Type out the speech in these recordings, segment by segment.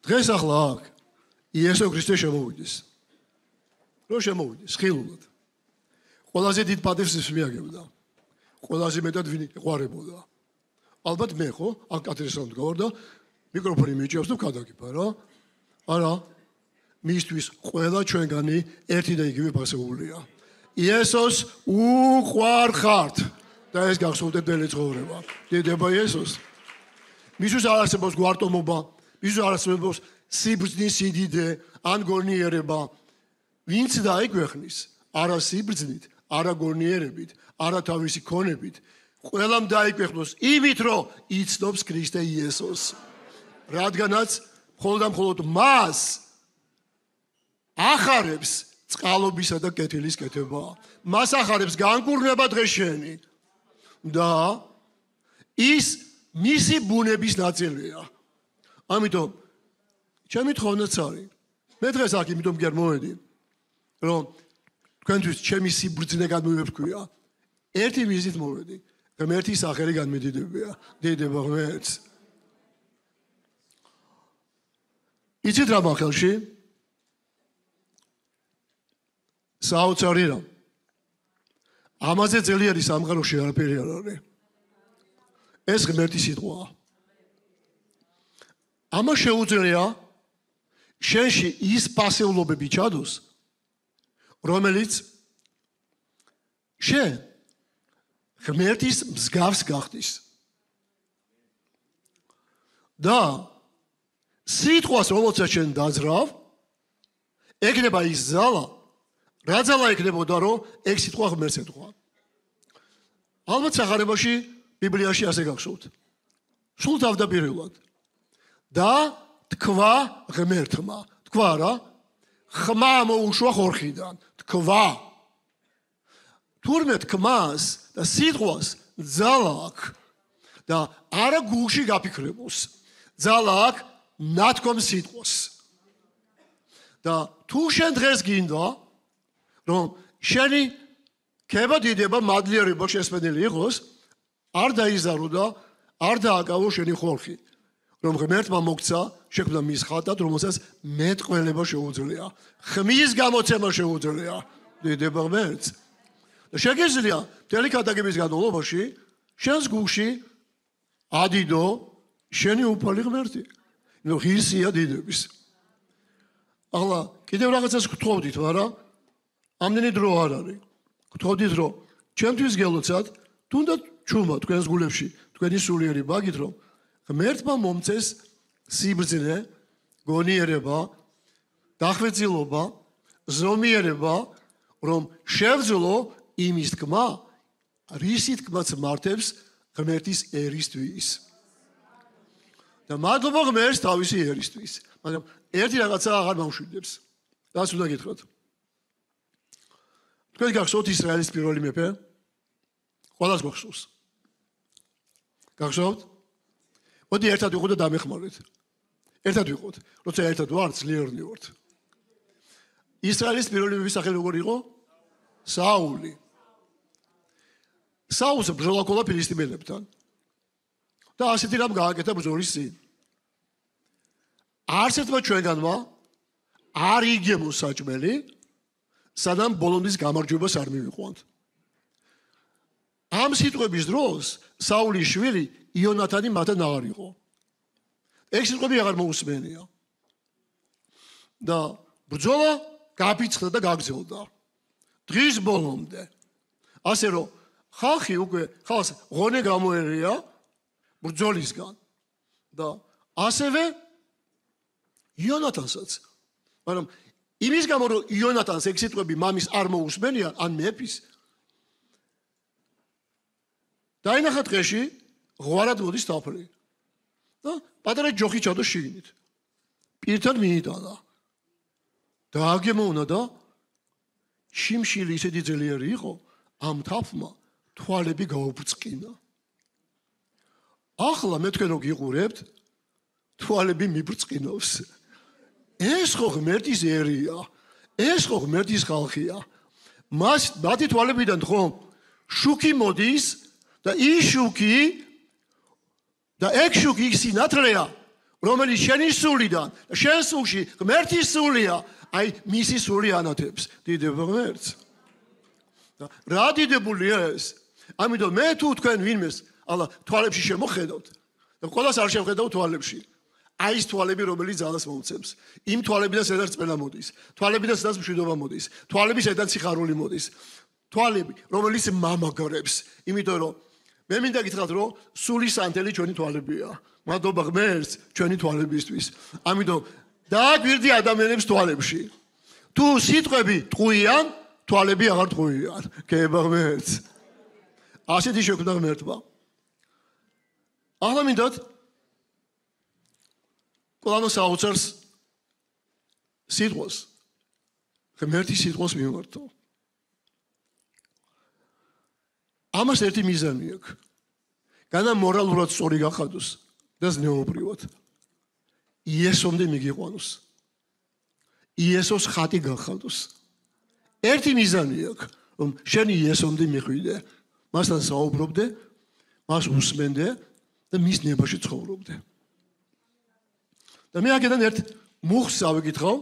დღეს ახლა აქ იესო ქრისტე შემოვიდეს. რო შემოვიდეს ხილულად. ყველაზე დიდ პატივს ის მიაგებდა. ყველაზე მეტად ვინ ეყარებოდა. ალბათ მე ხო, აქ კათედრასთან ვდგავარ და მიკროფონი მიჭევს და ვქადაგებ რა. არა. მისთვის ყველა ჩვენგანი ერთი და იგივე ფასეულია. იესოს უყვარხართ და ეს გახსოვდეთ დელი ცხოვრება. დიდება იესოს. მისთვის არ არსებობს გვარტომობა, მისთვის არ არსებობს სიბრძნის სიდიდე, ან გონიერება. ვინც დაიგვეხნის, არა სიბრძნით, არა გონიერებით, არა თავისი ქონებით, ყველამ დაიგვეხნოს იმით, რომ იცნობს ქრისტე იესოს. რადგანაც მხოლოდ და მხოლოდ მას ახარებს წყალობისა და კეთილის კეთება. მას ახარებს განკურნება დღეს შენი. და ის მისი ბუნების ნაწილია. ამიტომ ჩემი თხოვნაც არის. მე დღეს აქ იმიტომ კი არ მოვედი, რომ თქვენთვის ჩემი სიბრძნე გადმოვიფრქვია. ერთი ვიზით მოვედი. ღმერთი სახელი განმედიდებია. დიდება ღმერთს. იცით რა მახელში? საოცარი რა. ამაზე ძლიერი სამყაროში არაფერი არ არის. ეს ღმერთის სიტყვაა. ამა შეუძლია შენში ის პასეულობები ჩადოს, რომელიც შენ ღმერთის მსგავს გახდის. და სიტყვას რომელსაც შენ დაძრავ, ეგნება ის ძალა, რა ძალა იქნებოდა, რომ ეგ სიტყვა ღმერთს ეთქვა. ალბათ სახარებაში, ბიბლიაში ასე გახსოვთ. სულ თავდაპირველად. და თქვა ღმერთმა. თქვა რა? ხმა მოუშვა ხორხიდან. თქვა. თურმე თქმას და სიტყვას ძალა აქვს და არა გულში გაფიქრებულს. ძალა აქვს ნათქვამ სიტყვას. და თუ შენ დღეს გინდა, რომ შენი ქება დიდება მადლიერება შესწენილი იყოს, არ დაიზარო და არ დააკავო შენი ხორხი. რომ ღმერთმა მოგცა, შექმნა მის ხატად, რომელსაც მეტყველება შეუძლია. ხმის გამოცემა შეუძლია. დიდება ღმერთს. და შეგიძლია მთელი ქადაგების განმავლობაში შენს გულში ადიდო შენი უფალი ღმერთი. ნუ ღირსია დიდების. ახლა კიდევ რაღაცას გთხოვდით, მაგრამ ამდენი დრო არ არის. გთხოვდით, რომ ჩემთვის გელოცათ, თუნდაც ჩუმა თქვენს გულებში, თქვენი სულიერი ბაგით, რომ ღმერთმა მომწეს სიბრძნე, გონიერება, დახვეწილობა, ზომიერება, რომ შევძლო იმის თქმა, რისი თქმაც მართებს ღმერთის ერისთვის. და მადლობა ღმერთს თავისი ერისთვის. მაგრამ ერთი რაღაცა აღარ მომშვიდებს. რას უნდა გითხრათ? თქვენ გახსოვთ ისრაელის პირველი მეფე? ყველას გახსოვს. გახსოვთ? მოდი ერთად ვიყოთ და დამეხმარეთ. ერთად ვიყოთ. როცა ერთად ვართ, ძლიერნი ვართ. ისრაელის პირველი მეფის სახელი როგორი იყო? საული. საულს ბრძოლა ჰქონდა ფილისტიმელებთან. და ასეთი რამ გააკეთა ბრძოლის წინ. არც ერთმა ჩვენგანმა არ იგემო საჭმელი, სანამ ბოლომდის გამარჯვებას არ მივიყვანთ. ამ სიტყვების დროს საულის შვილი იონათანი მათთან აღარ იყო. ეგ სიტყვები აღარ მოусმენია. და ბრძოლა გაფიცხდა და გაგრძელდა. დღის ბოლომდე. ასე რომ ხალხი უკვე ხალხს ღონე გამოერია ბრძოლისგან. და ასევე იონათანსაც. მაგრამ იმის გამო რომ იონათანს ეგ სიტყვები მამის არ მოусმენია, ან მეფის. დაინახა დღეში ღვარად მოდის თაფლი. და პატარა ჯოხი ჩადო შიგნით. პირთან მიიტანა. დააგემოვნა და შიმშილი ისეთი ძლიერი იყო, ამ თაფლმა თვალები გაუბრწყინა. ახლა მე თქვენ რო გიყურებთ, თვალები მიბრწყინავს. ეს ხო ღმერთის ერია. ეს ხო ღმერთის ხალხია. მათი თვალებიდან ხო შუქი მოდის და ის შუქი და ეგ შუქი სინათლეა, რომელიც შენი სულიდან, შენ სულში ღმერთის სულია, აი მისი სული ანათებს დიდებ ღმერთს. რა დიდებულია ეს? ამიტომ მე თუ თქვენ ვინმეს ალა თვალებში შემოხედავთ და ყველას არ შევხედავ თვალებში. აი ეს თვალები რომელიც ძალას მომცემს. იმ თვალებიდან სადაც წმენა მოდის. თვალებიდან სადაც მშვიდობა მოდის. თვალები სადაც სიხარული მოდის. თვალები რომელიც მამაგრებს. იმიტომ რომ მე მინდა გითხრათ რომ სულის ანთელი ჩვენი თვალებია. მადლობა ღმერთს ჩვენი თვალებისთვის. ამიტომ დააგვირდი ადამიანებს თვალებში. თუ სიტყვები ტყუიან, თვალები აღარ ტყუიან. გეუბნება ღმერთს. ასეთი შექმნა ღმერთმა. ახლა მინდათ ყველანო საოცარს სიტყვას ღმერთის სიტყვას მიმართო. ამას ერთი მიზანი აქვს. განა მორალურად სწორი გახადოს და ზნეობრივად. იესომდე მიგიყვანოს. იესოს ხატი გახადოს. ერთი მიზანი აქვს, რომ შენ იესომდე მიხვიდე, მასთან საუბრობდე, მას უსმენდე და მის ნებაში ცხოვრობდე. და მე აქედან ერთ მუხს ავიკითხავ,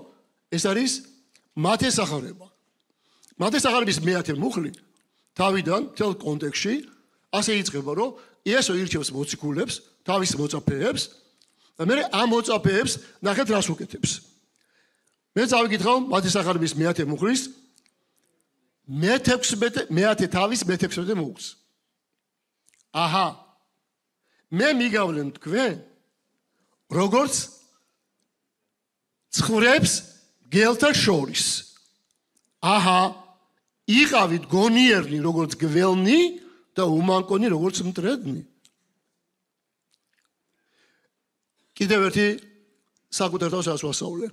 ეს არის მათეს ახარება. მათეს ახარების მეათე მუხლი თავიდან თელ კონტექსტში ასე იწყება, რომ იესო ირჩევს მოციქულებს, თავის მოწაფეებს და მე ამ მოწაფეებს ნახეთ რას უკეთებს. მე წავიკითხავ მათეს ახარების მეათე მუხლის მეათე თავის მე-16 მუხლს. აჰა. მე მიგავლენ თქვენ როგორც ცხოვრებს გელთა შორის. აჰა. იყავით გონიერნი როგორც გველნი და უმანკონი როგორც მტრედნი. კიდევ ერთი საკუთარ თავს ასვასწავლე.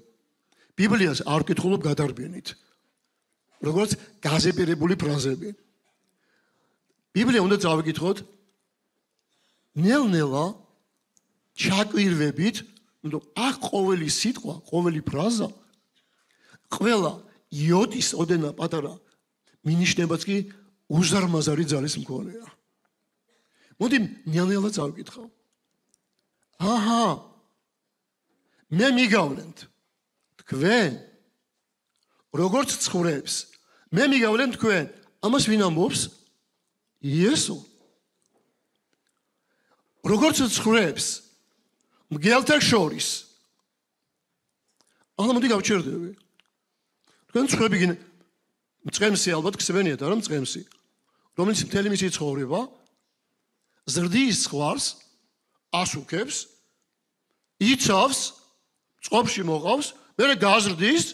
ბიბლიას არ ვკითხულობ გადარბენით. როგორც გაზეპირებული ფრაზები. ბიბლია უნდა წავიკითხოთ ნელ-ნელა ჩაკვირვებით, რომ აქ ყოველი სიტყვა, ყოველი ფრაზა, ყველა იოდის ოდენა პატარა მინიშნებაც კი უზარმაზარი ძალის მქონეა. მოდი ნელ-ნელა წავიკითხავ. აჰა. მე მიგავლენთ თქვენ როგორც ცხოვრებს. მე მიგავლენ თქვენ. ამას ვინ ამბობს? იესო. როგორც ცხოვრებს მგელთა შორის. ახლა მოდი გავჩერდები. თქვენ ცხოვრები მწყემსი ალბათ გსმენიათ, არა მწყემსი. რომელიც მთელი მისი ცხოვრება ზრდის ხვარს, ასუქებს, იცავს, წყობში მოყავს, მერე გაზრდის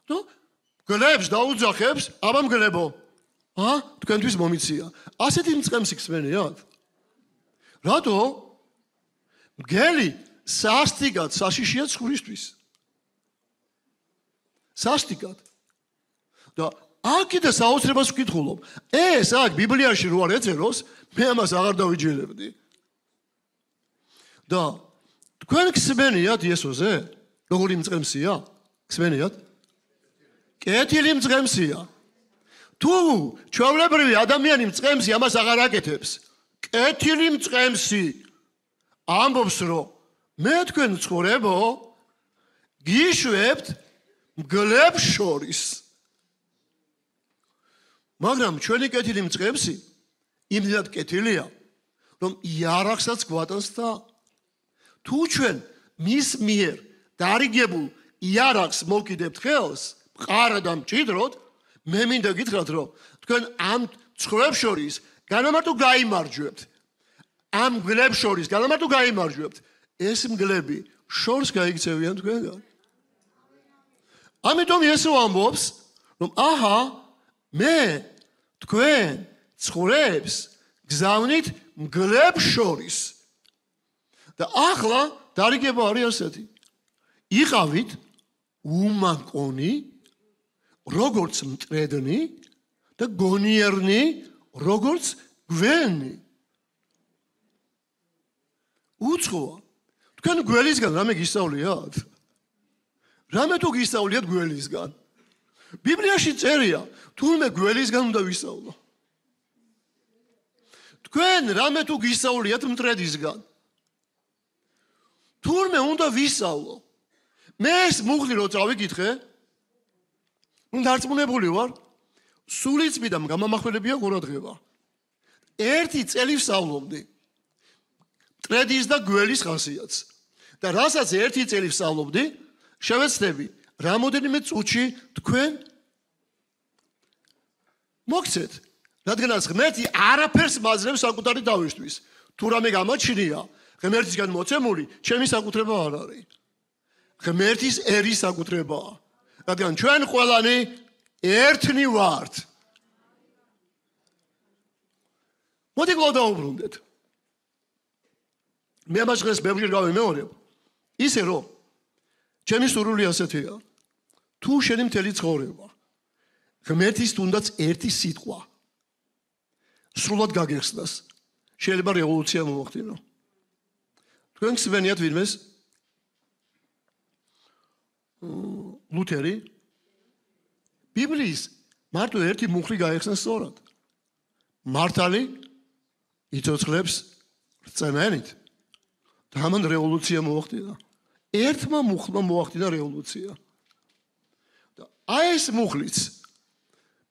და გლებს დაუძახებს, აბა მგლებო. თქვენთვის მომიცია. ასეთი მწყემსი გსმენიათ? რატო? მგელი სასტიკად საშიშია ცხრისთვის. სასტიკად. და აქ და საოცრებას ვკითხულობ. ეს აქ ბიბლიაში რო არ ეწეროს, მე ამას აღარ დავიჯერებდი. და თქვენ გსმენიათ იესოზე? როგორი მწყემსია? გსმენიათ? კეთილი მწყემსია. თუ ჩვეულებრივი ადამიანი მწყემსი ამას აღარ აკეთებს. კეთილი მწყემსი ამბობს, რომ მე თქვენ ცხოვრებო გიშვებთ მგლებს შორის. მაგრამ ჩვენი კეთილი მწყემსი იმდენად კეთილია, რომ იარაღსაც გვატანს და თუ ჩვენ მის მიერ დარიგებულ იარაღს მოკიდებთ ხელს, მყარად და მჭიდროდ, მე მინდა გითხრათ, რომ თქვენ ამ ცხოვრებს შორის განამარტო გაიმარჯვებთ. ამ მგლებს შორის განამარტო გაიმარჯვებთ. ეს მგლები შორს გაიქცევიან თქვენგან. ამიტომ იესო ამბობს, რომ აჰა, მე თქვენ ცხოვრებს გზავნით მგლებს შორის. და ახლა დარიგება არის ასეთი. იყავით უმანკონი, როგორც მტრედნი და გონიერნი, როგორც გველნი. უცხოა. თქვენ გველისგან რამე გისწავლიათ? რამე თუ გისწავლიათ გველისგან? ბიბლიაში წერია, თურმე გველისგან უნდა ვისწავლო. თქვენ რამე თუ გისწავლიათ მტრედისგან? თურმე უნდა ვისწავლო. მე ეს მუხლი რო წავიკითხე, დარწმუნებული ვარ, სულიწმიდა გამამახვილებია ყურადღება. ერთი წელი ვსწავლობდი ტრედის და გველის ხასიათს. და რასაც ერთი წელი ვსწავლობდი, შევეცდები რამოდენიმე წუთში თქვენ მოგცეთ, რადგანაც ღმერთი არაფერს მაძლევს საკუთარი თავისთვის. თუ რამე გამოჩნია, ღმერთისგან მოცემული, ჩემი საკუთრება არ არის. ღმერთის ერის საკუთრებაა. რადგან ჩვენ ყველანი ერთნი ვართ. მოდი გავდაუბრუნდეთ. მე ამას დღეს ბევრჯერ გავიმეორებ. ისე რომ ჩემი სურვილი ასეთია. თუ შენი მთელი ცხოვრება ღმერთის თუნდაც ერთი სიტყვა სრულად გაგეხსნას, შეიძლება რევოლუცია მომხდინო. თქვენ გსმენიათ ვინმეს? ლუთერი ბიბლიის მარტო ერთი მუხლი გაეხსნა სწორად. მართალი იცოცხლებს რწმენით. და ამან რევოლუცია მოახდინა. ერთმა მუხლმა მოახდინა რევოლუცია. და აი ეს მუხლიც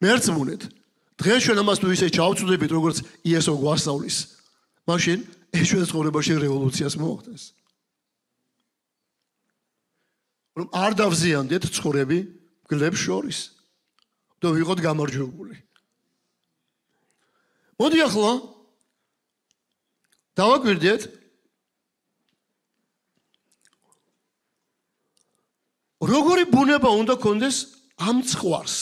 მერწმუნეთ. დღეს ჩვენ ამას თუ ისე ჩავწვდებით, როგორც იესო გვასწავლის, მაშინ ეს ჩვენ ცხოვრებაში რევოლუციას მოახდენს. რომ არ დავზიანდეთ ცხოვრები გლებს შორის და ვიყოთ გამარჯვებული. მოდი ახლა დავაკვირდეთ როგორი ბუნება უნდა კონდეს ამ ცხვარს.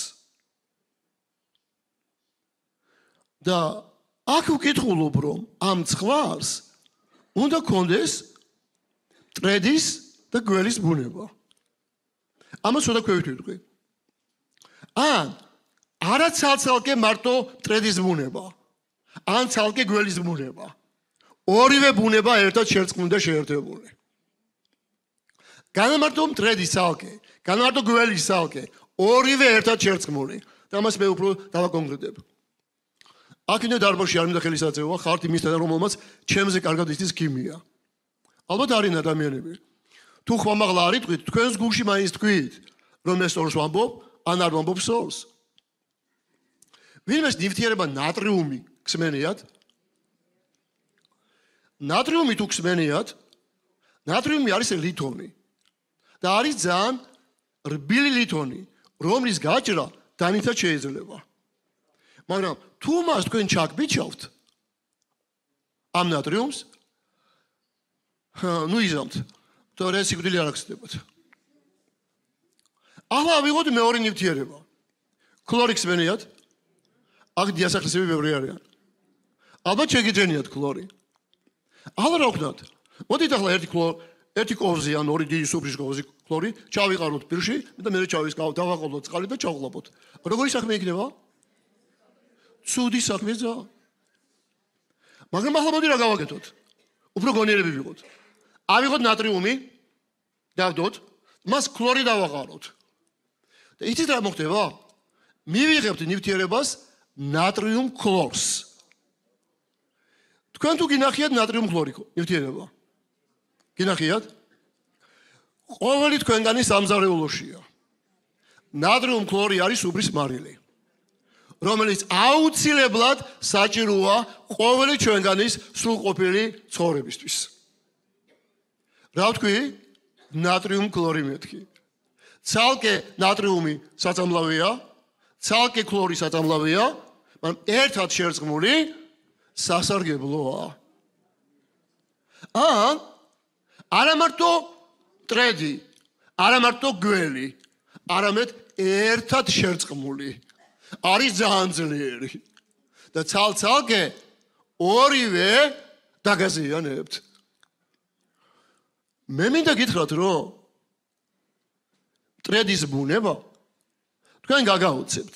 და აქ ვკითხულობ, რომ ამ ცხვარს უნდა კონდეს ტრედის და გველის ბუნება. ამას უნდა ქვევითვი. ან არა ცალ-ცალკე მარტო ტრედის ბუნება, ან ცალკე გველის ბუნება. ორივე ბუნება ერთად შერწყმული და შეერთებული. განამარტო ტრედის ცალკე, განამარტო გველის ცალკე, ორივე ერთად შერწყმული. და ამას მე უფრო დავაკონკრეტებ. აქ ინდა დარბაზში არ მინდა ხელისაწევა, ხართ იმისთან, რომელმაც ჩემზე კარგად იცის ქიმია. ალბათ არიან ადამიანები. თუ ხმამაღლა არ იტყვით, თქვენს გულში მაინც თქვით, რომ ეს სწორს ვამბობ, ან არ ვამბობ სწორს. ვინმეს ნივთიერება ნატრიუმი გსმენიათ? ნატრიუმი თუ გსმენიათ, ნატრიუმი არის ლითონი. და არის ძალიან რბილი ლითონი, რომლის გაჭრა დანითად შეიძლება. მაგრამ თუ მას თქვენ ჩაგბიჭავთ ამ ნატრიუმს, ნუ იზამთ, თორე სიკვდილი არ აქცდებათ. ახლა ავიღოთ მეორე ნივთიერება. ქლორი გსმენიათ? აქ დიასახლისები ბევრი არიან. ალბათ შეგიძენიათ ქლორი. ახლა რა ვქნათ? მოდით ახლა ერთი კოვზი ან ორი დიდი სუფრის კოვზი ქლორი ჩავიყაროთ პირში და მე დავაყოლოთ წყალი და ჩავღლაბოთ. როგორი საქმე იქნება? ცუდი საქმეა. მაგრამ ახლა მოდი რა გავაკეთოთ? უფრო გონიერები ვიყოთ. ავიღოთ ნატრიუმი, დავდოთ, მას ქლორი დავაყაროთ. და იცით რა მოხდება? მივიღებთ ნივთიერებას ნატრიუმ ქლორს. თქვენ თუ გინახიათ ნატრიუმ ქლორი ნივთიერება? გინახიათ? ყოველი თქვენგანი სამზარეულოშია. ნატრიუმ ქლორი არის უბრის მარილი, რომელიც აუცილებლად საჭიროა ყოველი ჩვენგანის სრულყოფილი ცხოვრებისთვის. რა ვთქვი? ნატრიუმ ქლორი მეთქი. ცალკე ნატრიუმი საწამლავია, ცალკე ქლორი საწამლავია, მაგრამ ერთად შერწყმული სასარგებლოა. ან არა მარტო ტრედი, არა მარტო გველი, არამედ ერთად შერწყმული. არის ძალიან ძლიერი. და ცალ-ცალკე ორივე დაგაზიანებთ. მე მინდა გითხრათ, რომ ტრედის ბუნება თქვენ გაგაუცებთ.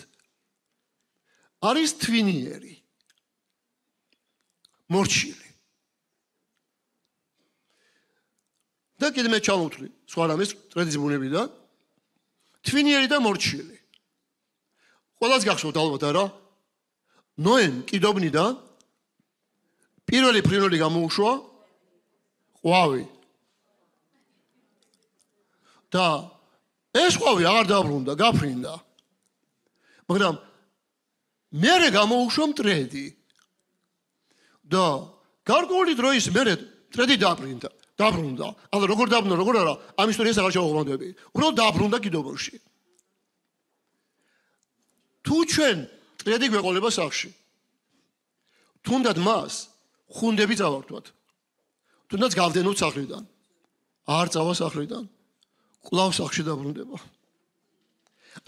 არის თვინიერი, მორჩილი. და კიდე მე ჩავუთვლი სხვა რამეს ტრედის ბუნებიდან. თვინიერი და მორჩილი. ყველას გახსოვთ ალბათ არა? ნოემ კიდობნიდან პირველი ფრინველი გამოუშვა ყვავი. და ეს ყვავი აღარ დაბრუნდა, გაფრინდა. მაგრამ მერე გამოუშვა მტრედი. და გარკვეული დროის მერე მტრედი დაბრუნდა. αλλά როგორ დაბრუნდა, როგორ არა, ამ ისტორიას აღარ შევაღვამდები. უბრალოდ დაბრუნდა კიდობოში. თუ ჩვენ მტრედი გვეყოლება სახლში, თუნდაც მას ხუნდები წავართვათ. თუნდაც გავდენოთ სახლიდან. არ წავა სახლიდან. კვლავ სახლში დაბრუნდება.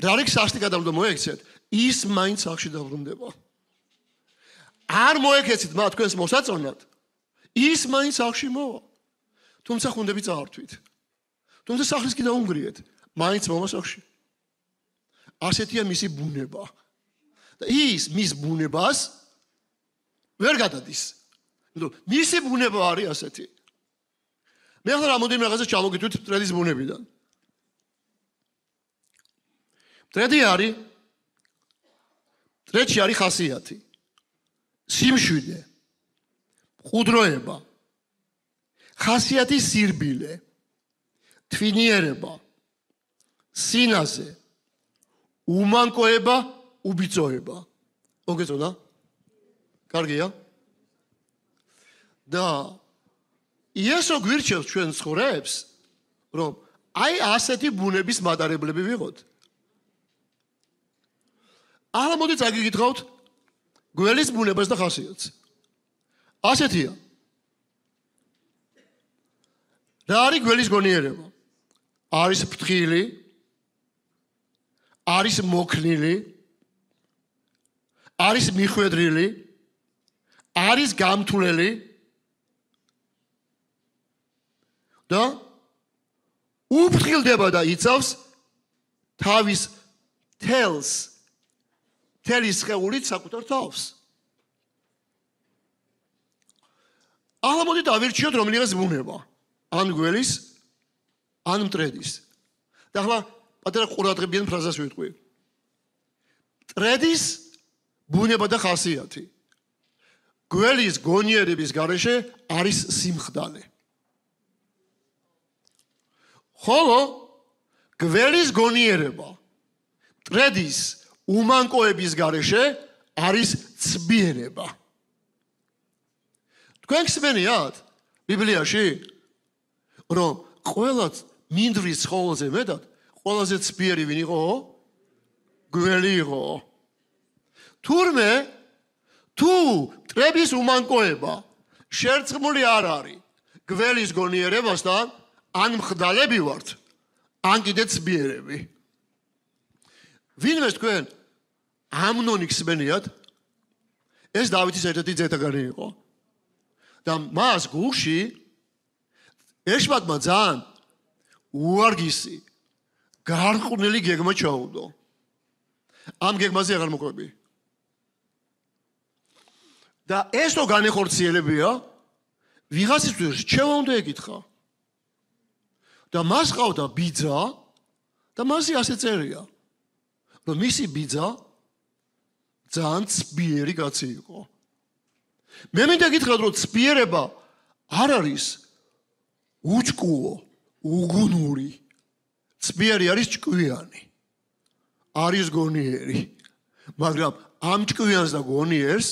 რა არის სახლში გადავიდა მოექცეთ, ის მაინც სახლში დაბრუნდება. არ მოექცეთ მათ თქვენს მოსაწონად, ის მაინც სახლში მოვა. თუმცა ხუნდები წავართვით. თუმცა სახლის კი დაუნგრიეთ, მაინც მოვა სახლში. ასეთია მისი ბუნება. და ის მის ბუნებას ვერ გადადის. მისი ბუნება არის ასეთი. მე ახლა რამოდენიმე რაღაცას ჩამოგიტვით მტრედის ბუნებიდან. მტრედში არის ხასიათი. სიმშვიდე, მყუდროება, ხასიათის სირბილე, თვინიერება, სინაზე, უმანკოება, უბიწოება. მოგეწონა? კარგია? და იესო გვირჩევს ჩვენ ცხოვრებს, რომ აი ასეთი ბუნების მატარებლები ვიყოთ. ახლა მოდი წაგიგითხავთ გველის ბუნებას და ხასიათს. ასეთია. რა არის გველის გონიერება? არის ფრთხილი, არის მოქნილი, არის მიხვედრილი, არის გამთვლელი და უფრთხილდება და იცავს თავის თელის სხეულით საკუთარ თავს. ახლა მოდი დავირჩიოთ რომელიღაც ბუნება. ან გველის, ან მტრედის. და ახლა პატარა ყურადღებიან ფრაზას ვიტყვი. მტრედის ბუნება და ხასიათი. გველის გონიერების გარეშე არის სიმხდალე. ხოლო გველის გონიერება მტრედის უმანკოების გარეშე არის ცბიერება. თქვენ გსმენიათ ბიბლიაში, რომ ყველა მინდვრის ცხოველზე მეტად ყველაზე ცბიერი ვინ იყო? გველი იყო. თურმე თუ მტრების უმანკოება შერწყმული არ არის გველის გონიერებასთან, ან მხდალები ვართ, ან კიდე ცბიერები. ვინმეს თქვენ ამნონი გსმენიათ? ეს დავითის ერთ-ერთი ძეთაგანი იყო. და მას გულში ეშმაკმა ძალიან უარგისი გარყვნილი გეგმა ჩაუდო. ამ გეგმაზე აღარ მოყვები. და ეს რო განეხორციელებია, ვიღაცისთვის რჩევა უნდა ეკითხა. და მას ყავდა ბიძა და მასი ასე წერია, რომ მისი ბიძა ძალიან ცბიერი კაცი იყო. მე მინდა გითხრათ, რომ ცბიერება არ არის უჭკუო, უგუნური. ცბიერი არის ჭკვიანი, არის გონიერი. მაგრამ ამ ჭკვიანს და გონიერს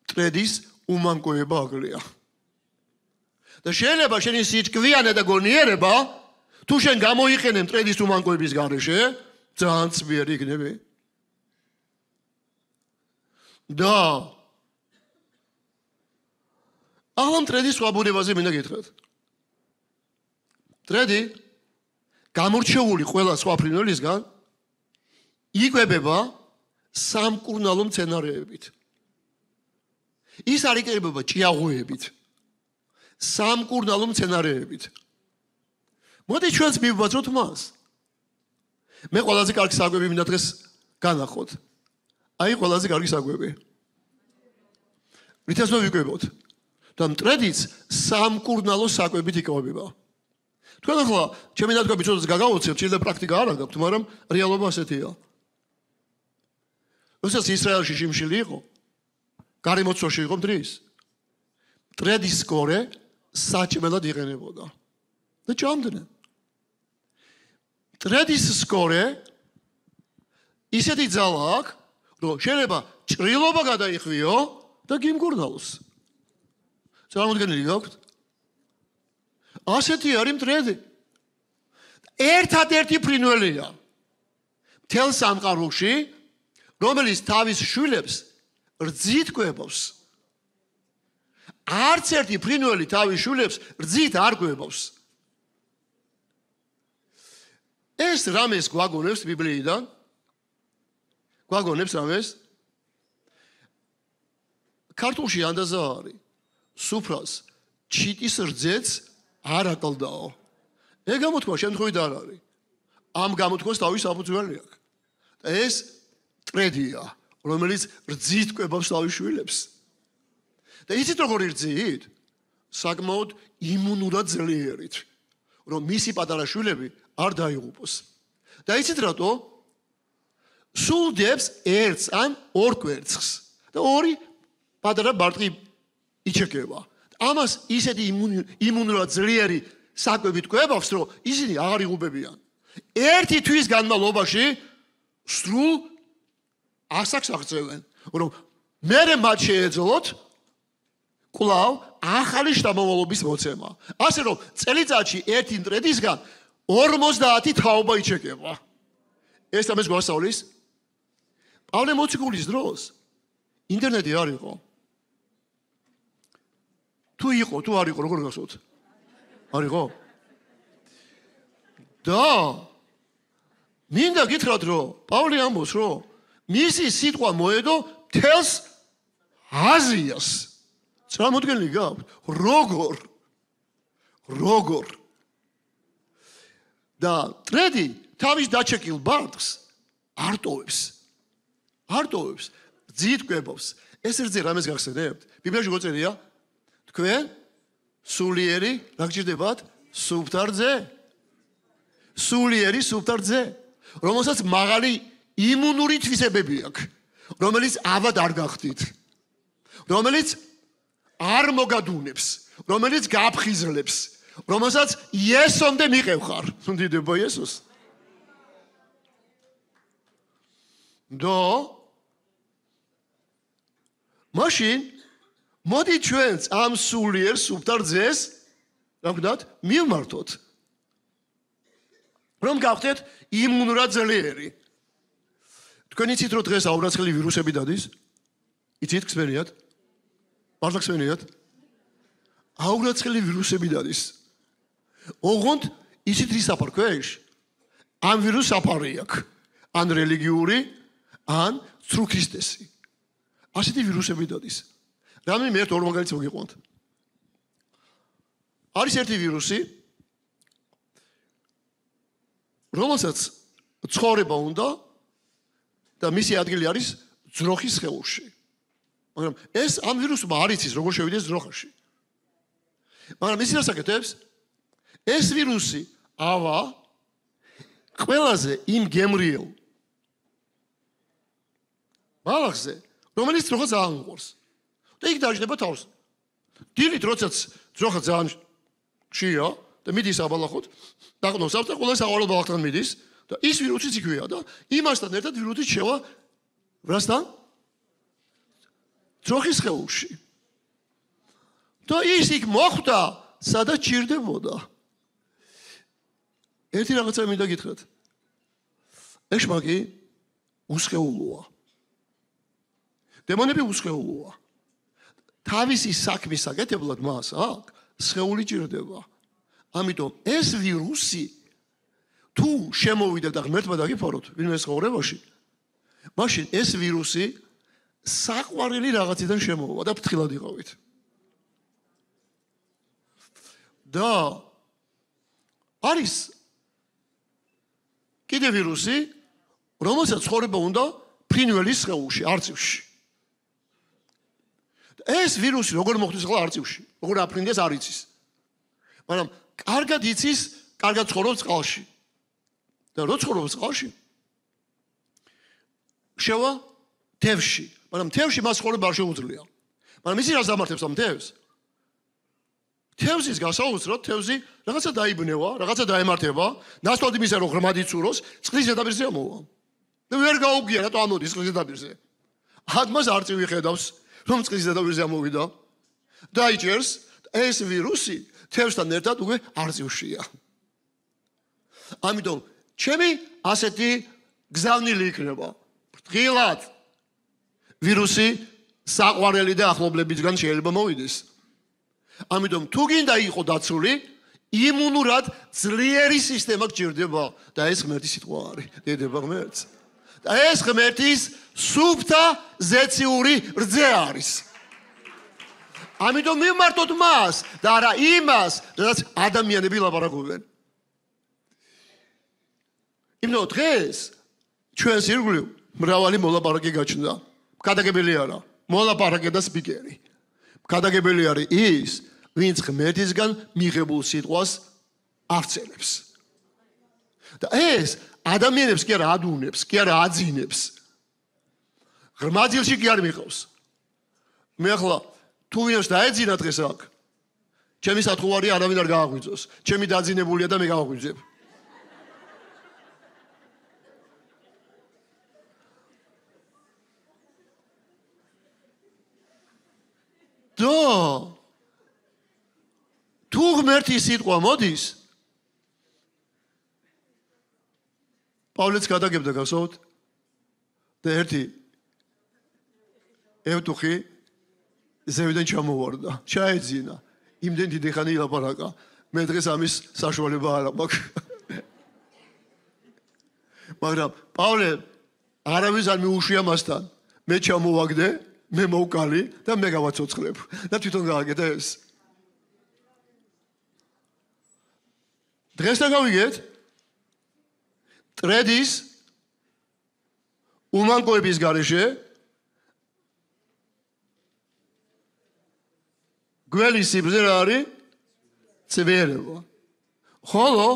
მტრედის უმანკოება აკლია. და შეიძლება შენი სიჭკვიანე და გონიერება თუ შენ გამოიყენე მტრედის უმანკოების გარეშე, ძალიან ცბიერი იქნები. და ახლა მტრედის სხვა ბუნებაზე მინდა გითხრათ. მტრედი გამორჩეული ყველა სხვა ფრინველისგან იკვებება სამკურნალო მცენარეებით. ის არ იკვებება ჭიაღუებით, სამკურნალო მცენარეებით. მოდი ჩვენც მივბაძოთ მას. მე ყველაზე კარგი საკვები მინდა დღეს განახოთ. აი ყველაზე კარგი საკვები. ვითაც მოვიკვებოთ. და მტრედიც სამკურნალო საკვებით იკვებება. თქვენ ახლა ჩემი ნათქვამი ცოტა გაგაოცებთ, შეიძლება პრაქტიკა არ აქვს, მაგრამ რეალობა ასეთია. როდესაც ისრაელში შიმშილი იყო, გარემოცვაში იყო მტრის. მტრედის სკორე საჭმელად იყენებოდა. და ჭამდნენ. ტრედის სკორე ისეთი ძალა აქვს, რომ შეიძლება ჭრილობა გადაიხვიო და გიმგორნალოს. წარმოუდგენელი გაქვთ? ასეთი არის მტრედი. ერთადერთი ფრინველია მთელ სამყაროში, რომელიც თავის შვილებს რძით კვებავს. არც ერთი ფრინველი თავის შვილებს რძით არ კვებავს. ეს რამეს გვაგონებს ბიბლიიდან? გვაგონებს რამეს? ქართულში ანდაზა არის. სუფრას ჩიტის რძეც არ აკლდაო. ეგ გამოთქვა შემთხვევით არ არის. ამ გამოთქვას თავის საფუძველი აქვს. და ეს ტრედია, რომელიც რძით კვებავს თავის შვილებს. და იცით როგორ რძით? საკმაოდ იმუნურად ძლიერით, რომ მისი პატარა შვილები არ დაიღუპოს. და იცით რატო? სულდებს ერთს ან ორ კვერცხს და ორი პატარა ბარტყი იჩეკება. ამას ისეთი იმუნურად ძლიერი საკვებით კვებავს, რომ ისინი აღარ იღუპებიან. ერთი თვის განმავლობაში სრულ ასაკს აღწევენ, რომ მერე მათ შეეძლოთ კვლავ ახალი შთამომავლობის მოცემა. ასე რომ წელიწადში ერთი მტრედისგან 50 თაობა იჩეკება. ეს ამას გვასწავლის. პავლე მოციქულის დროს ინტერნეტი არ იყო. თუ იყო, თუ არ იყო, როგორ გახსოვთ? არ იყო? და მინდა გითხრათ, რომ პავლე ამბობს, რომ მისი სიტყვა მოედო მთელს აზიას. წარმოუდგენელი გაქვთ? როგორ? და ტრედი თავის დაჩეკილ ბარტყს არ ტოვებს. რძით კვებავს. ეს რძე რამეს გახსენებთ? ბიბლიაში მოწერია, თქვენ სულიერი რა გჭირდებათ? სუფთა რძე. სულიერი სუფთა რძე, რომელსაც მაღალი იმუნური თვისებები აქვს, რომელიც ავად არ გახდით, რომელიც არ მოგადუნებს, რომელიც გაფხიზლებს, რომელსაც იესომდე მიყევხარ. დიდება იესოს. და მაშინ მოდი ჩვენც ამ სულიერ სუფთა რძეს რა ვქნათ? მივმართოთ. რომ გავხდეთ იმუნურად ძლიერი. თქვენ იცით რომ დღეს აურაცხელი ვირუსები დადის? იცით გსმენიათ? მართლა გსმენიათ? აურაცხელი ვირუსები დადის. ოღონდ იცით რის საფარ ქვეშ? ამ ვირუსს საფარი აქვს. ან რელიგიური, ან ცრუ ქრისტესი. ასეთი ვირუსები დადის. რამე მე ერთ ორ მაგალითს მოგიყვანთ. არის ერთი ვირუსი, რომელსაც ცხოვრება უნდა და მისი ადგილი არის ძროხის სხეულში. მაგრამ ეს ამ ვირუსმა არ იცის როგორ შევიდეს ძროხაში. მაგრამ ისი რას აკეთებს? ეს ვირუსი ავა ყველაზე იმ გემრიელ ბალახზე, რომელიც ძროხას აღუყურს. და იქ დაიჭდება თავს. დილით როდესაც ძროხა ძალიან ხშირია და მიდის აბალახოთ, დაყნოსავს და ყველა საყოველთაო ბალახთან მიდის და ის ვირუსიც იქვეა და იმასთან ერთად ვირუსი შევა რასთან? ძროხის სხეულში. და ის იქ მოხვდა, სადაც ჭირდებოდა. ერთი რაღაცა მინდა გითხრათ. ეშმაკი უსხეულოა. დემონები უსხეულოა. თავისი საქმის საკეთებლად მას აქ სხეული ჭირდება. ამიტომ ეს ვირუსი თუ შემოვიდა და ღმერთმა დაგიფაროთ ვინმე ცხოვრებაში, მაშინ ეს ვირუსი საყვარელი რაღაციდან შემოვა და ფრთხილად იყავით. და არის კიდე ვირუსი, რომელსაც ცხოვრება უნდა ფრინველის სხეულში, არწივში. ეს ვირუსი როგორ მოხდეს ახლა არწივში? როგორ აფრინდეს არ იცის. მაგრამ კარგად იცის, კარგად ცხოვრობს წყალში. და რო ცხოვრობს წყალში, შევა თევზში. მაგრამ თევზში მას ცხოვრება არ შეუძლია. მაგრამ ისი რას დამართებს ამ თევზს? თევზის გასაოცრად თევზი რაღაცა დაიბნევა, რაღაცა დაემართება, ნაცვლად იმისა რომ ღრმად იცუროს, წყლის ზედაპირზე ამოვა. და ვერ გაუგია რატო ამოდის წყლის ზედაპირზე. ათმას არწივი ხედავს, რომ წყლის ზედაპირზე ამოვიდა. დაიჭერს ეს ვირუსი თევზთან ერთად უკვე არწივშია. ამიტომ ჩემი ასეთი გზავნილი იქნება. ფრთხილად ვირუსი საყვარელი და ახლობლებისგან შეიძლება მოვიდეს. ამიტომ თუ გინდა იყო დაცული, იმუნურად ძლიერი სისტემა გჭირდება და ეს ღმერთის სიტყვა არის. დედება ღმერთს. და ეს ღმერთის სუფთა ზეციური რძე არის. ამიტომ მიმართოთ მას და არა იმას, რაც ადამიანები ლაპარაკობენ. იმდენად დღეს ჩვენს ირგვლივ მრავალი მოლაპარაკე გაჩნდა. გადაგებელი არა, მოლაპარაკე და სპიკერი. გადაგებელი არის ის, ვინც ღმერთისგან მიღებულ სიტყვას აღწელებს. და ეს ადამიანებს კი არა ადუნებს, კი არა აძინებს. ღრმაძილში კი არ მიყავს. მე ახლა თუ ვინმეს დაეძინა დღეს აქ, ჩემი სათხოვარი არავინ არ გააღვიძოს. ჩემი დაძინებულია და მე გავაღვიძებ. და თუ ღმერთის სიტყვა მოდის, პავლეც გადაგებდა გასაუთ და ერთი ევტუხი ზევიდან ჩამოვარდა, ჩაეძინა. იმდენ დიდი ხანი ილაპარაკა. მე დღეს ამის საშუალება არ მაქვს. მაგრამ პავლე არავის არ მიუშვია მასთან. მე ჩამოვაგდე, მე მოვკალი და მე გავაცოცხლებ. და თვითონ გააკეთა ეს. დღეს და გავიგეთ ტრედის უმანკოების გარეშე გველის სიბრძე რა არის? ცვიერება. ხოლო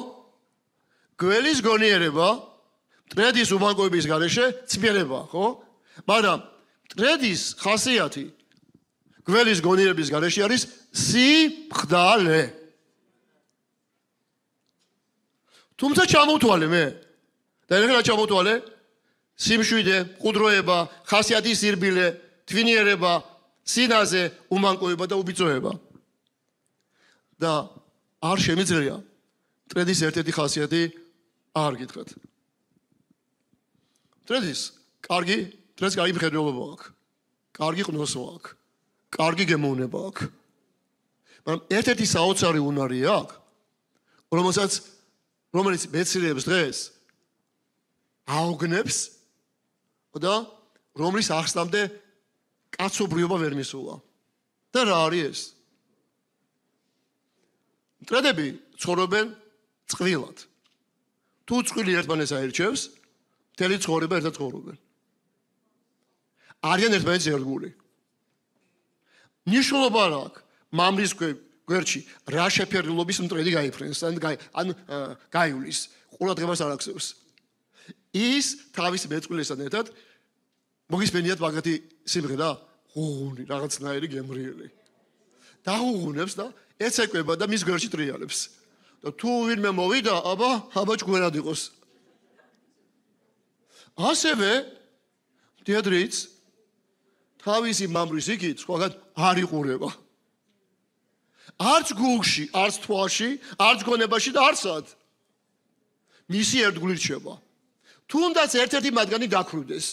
გველის გონიერება ტრედის უმანკოების გარეშე ცვიერება, ხო? მაგრამ ტრედის ხასიათი გველის გონიერების გარეშე არის სიფხდალე. თუმცა ჩამოვთვალე მე. და ეხლა ჩამოვთვალე სიმშვიდე, ყუდროება, ხასიათის სირბილე, თვინიერება, სინაზე, უმანკოება და უბიწოება. და არ შემიძლია ტრედის ერთ-ერთი ხასიათი არ გითხრათ. ტრედის კარგი მხედველობა აქვს. კარგი ყნოსვა აქვს. კარგი გემოვნება აქვს. მაგრამ ერთ-ერთი საოცარი უნარი აქვს, რომელიც მეცნიერებს დღეს აუგნებს და რომლის ახსნამდე კაცობრიობა ვერ მისულა. და რა არის ეს? ტრედები ცხოვრობენ წყვილად. თუ წყვილი ერთმანეთს აირჩევს, მთელი ცხოვრება ერთად ცხოვრობენ. არიან ერთმანეთის ერთგული. მნიშვნელობა არ აქვს მამრის გვერდში რა შეფერილობის მტრედი გაიფრენს ან გაივლის, ყურადღებას არ აქცევს. ის თავის მეწყვილესთან ერთად მოგისმენიათ მაგათი სიმღერა, ღუღუნი, რაღაცნაირი გემრიელი. დაღუღუნებს და ეცეკვება და მის გვერდში ტრიალებს. და თუ ვინმე მოვიდა, აბა ჭკვერად იყოს. ასევე თეატრიც თავისი მამრის იქით სხვაგან არ იყურება. არც გულში, არც თვალში, არც გონებაში და არცად. მისი ერთგული რჩება. თუნდაც ერთ-ერთი მათგანი დაქვრივდეს.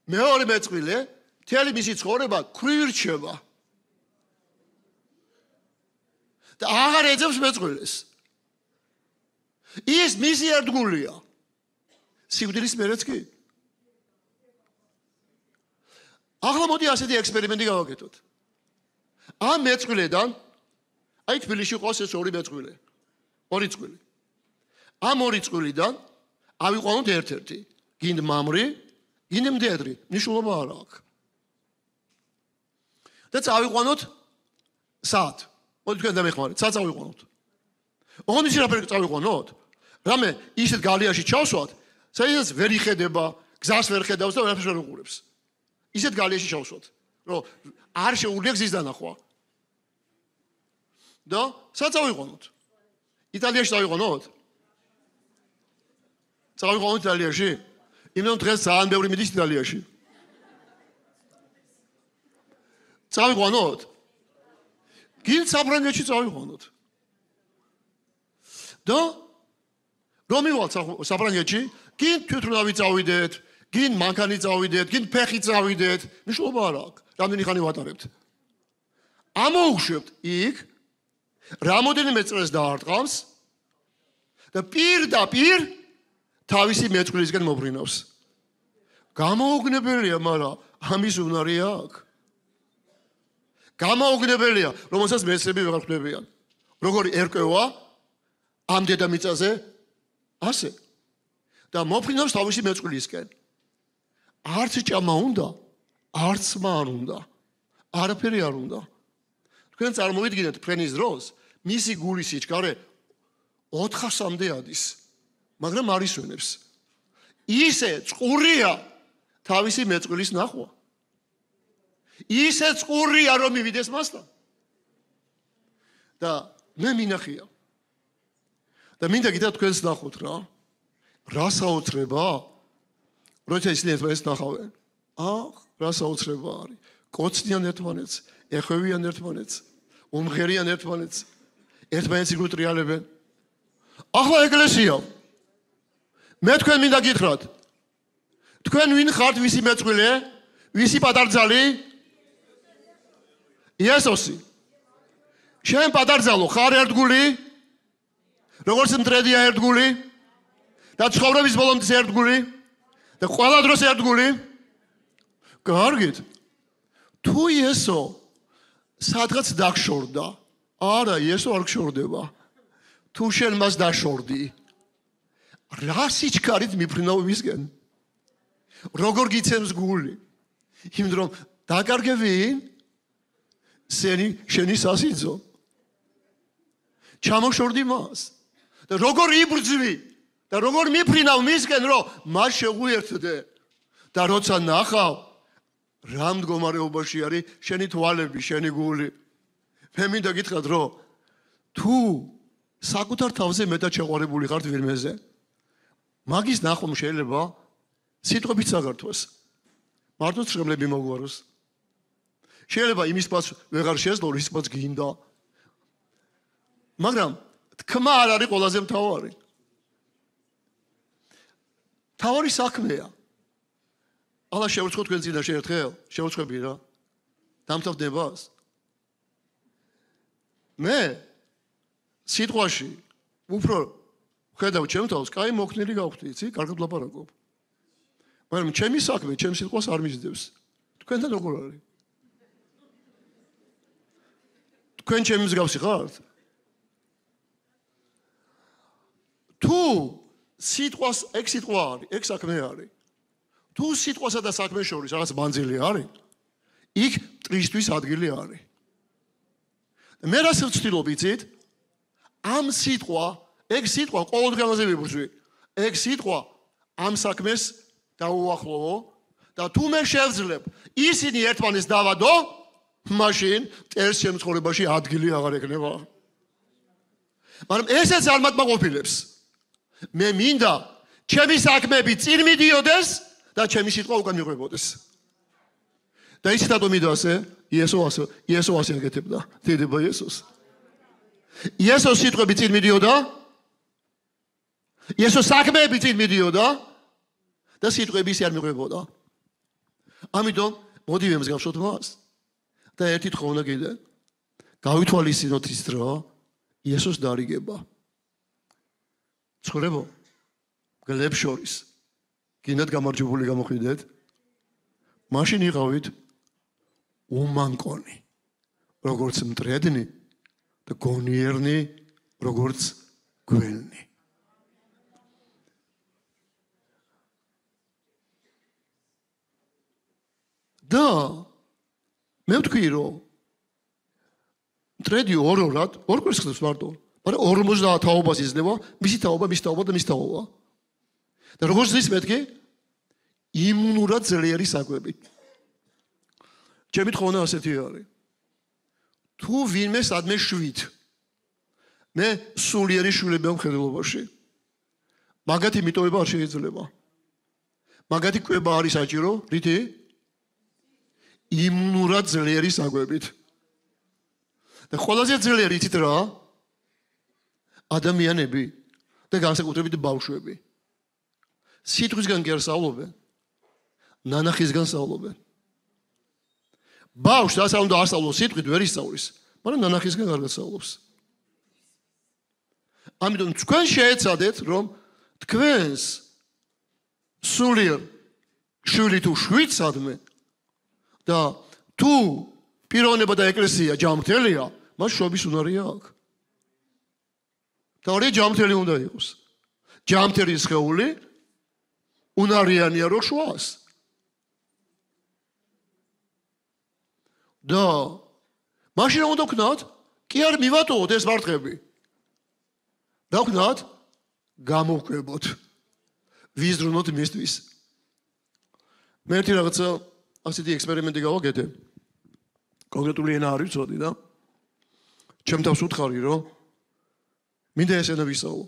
მეორე მეწყვილე, მთელი მისი ცხოვრება ქვრივი რჩება. და აღარ ეძებს მეწყვილეს. ის მისი ერთგულია. სიკვდილის მერეც კი. ახლა მოდი ასეთი ექსპერიმენტი გავაკეთოთ. ამ მეწყვილედან, აი თბილისში ყავს ეს ორი მეწყვილე. ორი წყვილი. ამ ორი წვილიდან ავიყვანოთ ერთ-ერთი. გინდ მამრი, გინდ მდედრი. მნიშვნელობა არ აქვს. და წავიყვანოთ სად? მოდი თქვენ დამეხმარეთ. სად წავიყვანოთ? ოღონდ ისე რაფერი წავიყვანოთ? რამე ისეთ გალიაში ჩავსვათ, სადაც ვერ იხედება, გზას ვერ ხედავს და ვერაფერს ვერ უყურებს. ისეთ გალიაში ჩავსვათ, რომ არ შეუძლია გზის დანახვა. და სად წავიყვანოთ? იტალიაში წავიყვანოთ? წავიყვანოთ იტალიაში? იმიტომ დღეს ძალიან ბევრი მიდის იტალიაში. წავიყვანოთ? გინ საფრანგეთში წავიყვანოთ. და რომ მივალთ საფრანგეთში, გინ თვითმფრინავი წავიდეთ, გინ მანქანი წავიდეთ, გინ ფეხი წავიდეთ, მნიშვნელობა არ აქვს. რამდენი ხანი ვატარებთ? ამოუშვებთ იქ, რამოდენიმე წელს დაარტყამს და პირდაპირ თავისი მეწყვილისგან მობრინავს. გამოუგნებელია, მაგრამ ამის უნარი აქვს. გამოუგნებელია, რომელსაც მეცნები ვეღარ ხვდებიან. როგორი ერკვევა ამ დედამიწაზე ასე და მოფრინავს თავისი მეწყვილისკენ. არც ჭამა უნდა, არც სმა არ უნდა. არაფერი არ უნდა. თქვენ წარმოვიდგინეთ ფრენის დროს, მისი გულის სიჩქარე 400-მდე ადის, მაგრამ არ ისვენებს. ისე წყურია თავისი მეწყვილის ნახვა. ისე წყურია რომ მივიდეს მასთან. და მე მინახია. და მინდა კიდევ თქვენს ნახოთ რა საოცრება, როცა ისინი ერთმანეთს ნახავენ. რა საოცრება არის. კოცნიან ერთმანეთს, ეხვევიან ერთმანეთს, უმღერიან ერთმანეთს, ერთმანეთს იგუტრიალებენ. ახლა ეკლესია. მე თქვენ მინდა გითხრათ. თქვენ ვინ ხართ, ვისი მეწყვილე, ვისი პატარძალი? იესოსი. შენ პატარძალო ხარ ერთგული? როგორც მტრედია ერთგული? და ცხოვრების ბოლომდე ერთგული? და ყველა დროს ერთგული? კარგით. თუ იესო სადღაც დაგშორდა, არა, იესო არ გშორდება. თუ შენ მას დაშორდი, რა სიჩქარით მიფრინავ მისგან? როგორ გიცემს გული? იმიტომ რომ დაკარგებინ შენი სასიძო. ჩამოშორდი მას. და როგორ იბრძვი და როგორ მიფრინავ მისგან, რომ მას შეგვიერთდე. და როცა ნახავ რა მდგომარეობაში არის შენი თვალები, შენი გული. მე მინდა გითხრათ, რომ თუ საკუთარ თავზე მეტად შეყვარებული ხართ ვირმეზე, მაგის ნახვამ შეიძლება სიტყვებით საგართვას. მარტო ცხრემლები მოგვაროს. შეიძლება იმის პას ვეღარ შეძლო, რის პას გინდა. მაგრამ თქმა არ არის ყველაზე მთავარი. მთავარი საქმეა. ალა შევრცხოთ თქვენ წინაშე ერთხელ, შევრცხები რა. დამთავრდებას. მე სიტყვაში უფრო ხედავ ჩემ თავს, კაი მოქნილი გავხდი, იცი, კარგად ვლაპარაკობ. მაგრამ ჩემი საქმე, ჩემ სიტყვას არ მისდევს. თქვენთან როგორ არის? თქვენ ჩემი მსგავსი ხართ? თუ სიტყვას, ეგ სიტყვა არის, ეგ საქმე არის. თუ სიტყვასა და საქმეს შორის რაღაც მანძილი არის, იქ მტრისთვის ადგილი არის. მე რას ვცდილობ, იცით? ამ სიტყვა, ეგ სიტყვა ყოველდღიურზე ვიბრძვი. ეგ სიტყვა ამ საქმეს დაუახლოვო და თუ მე შევძლებ ისინი ერთმანეთს დავადო, მაშინ ერთ შემთხვევაში ადგილი აღარ ექნება. მაგრამ ესეც არ მათმაყოფილებს. მე მინდა ჩემი საქმეები წინ მიდიოდეს და ჩემი სიტყვა უკან მიყვებოდეს. და ისიც რატომ მინდა იესო ასე აკეთებდა. დედება იესოს. იესოს სიტყვები წინ მიდიოდა. იესოს საქმეები წინ მიდიოდა და სიტყვები ისე არ მიყვებოდა. ამიტომ მოდი ვემსგავსოთ მას და ერთი თხოვნა კიდე. გავითვალისწინოთ ის დრო იესოს დარიგება. ცხოვრებო გლებს შორის გინდათ გამარჯვებული გამოხვიდეთ, მაშინ იყავით უმანკონი, როგორც მტრედნი და გონიერნი, როგორც გველნი. და მე ვთქვი, რომ მტრედი ორ-ორად, ორ კვირს ხდება მარტო, მაგრამ 50 თაობას იძლევა, მისი თაობა, მისი თაობა და მისი თაობა. და როგორც ზის მეთქი, იმუნურად ძლიერი საკვები. ჩემი თხოვნა ასეთი არის. თუ ვინმე სადმე შვით, მე სულიერი შვილები მხედველობაში. მაგათი მიტოვება არ შეიძლება. მაგათი კვება არის საჭირო, რითი? იმუნურად ძლიერი საკვებით. და ყველაზე ძლიერი იცით რა? ადამიანები და განსაკუთრებით ბავშვები. სიტყვისგან კი არ სწავლობენ. ნანახისგან სწავლობენ. ბავშვს რასაც უნდა ასწავლოს სიტყვით ვერ ისწავლის, მაგრამ ნანახისგან კარგად სწავლობს. ამიტომ თქვენ შეეცადეთ, რომ თქვენს სულიერ შვილი თუ შვიდსადმე და თუ პიროვნება და ეკლესია ჯანმრთელია, მას შობის უნარი აქვს. და ორი ჯანმრთელი უნდა იყოს. ჯანმრთელი სხეული უნარიანია რო შვას. და მაშინ უნდა ვქნათ, კი არ მივატოვოთ ეს მარტყები. და ვქნათ, გამოვკვებოთ. ვიზრუნოთ მისთვის. მე ერთი რაღაცა ასეთი ექსპერიმენტი გავაკეთე. კონკრეტული ენა არ ვიცოდი და ჩემ თავს უთხარი, რომ მინდა ეს ენა ვისწავლო.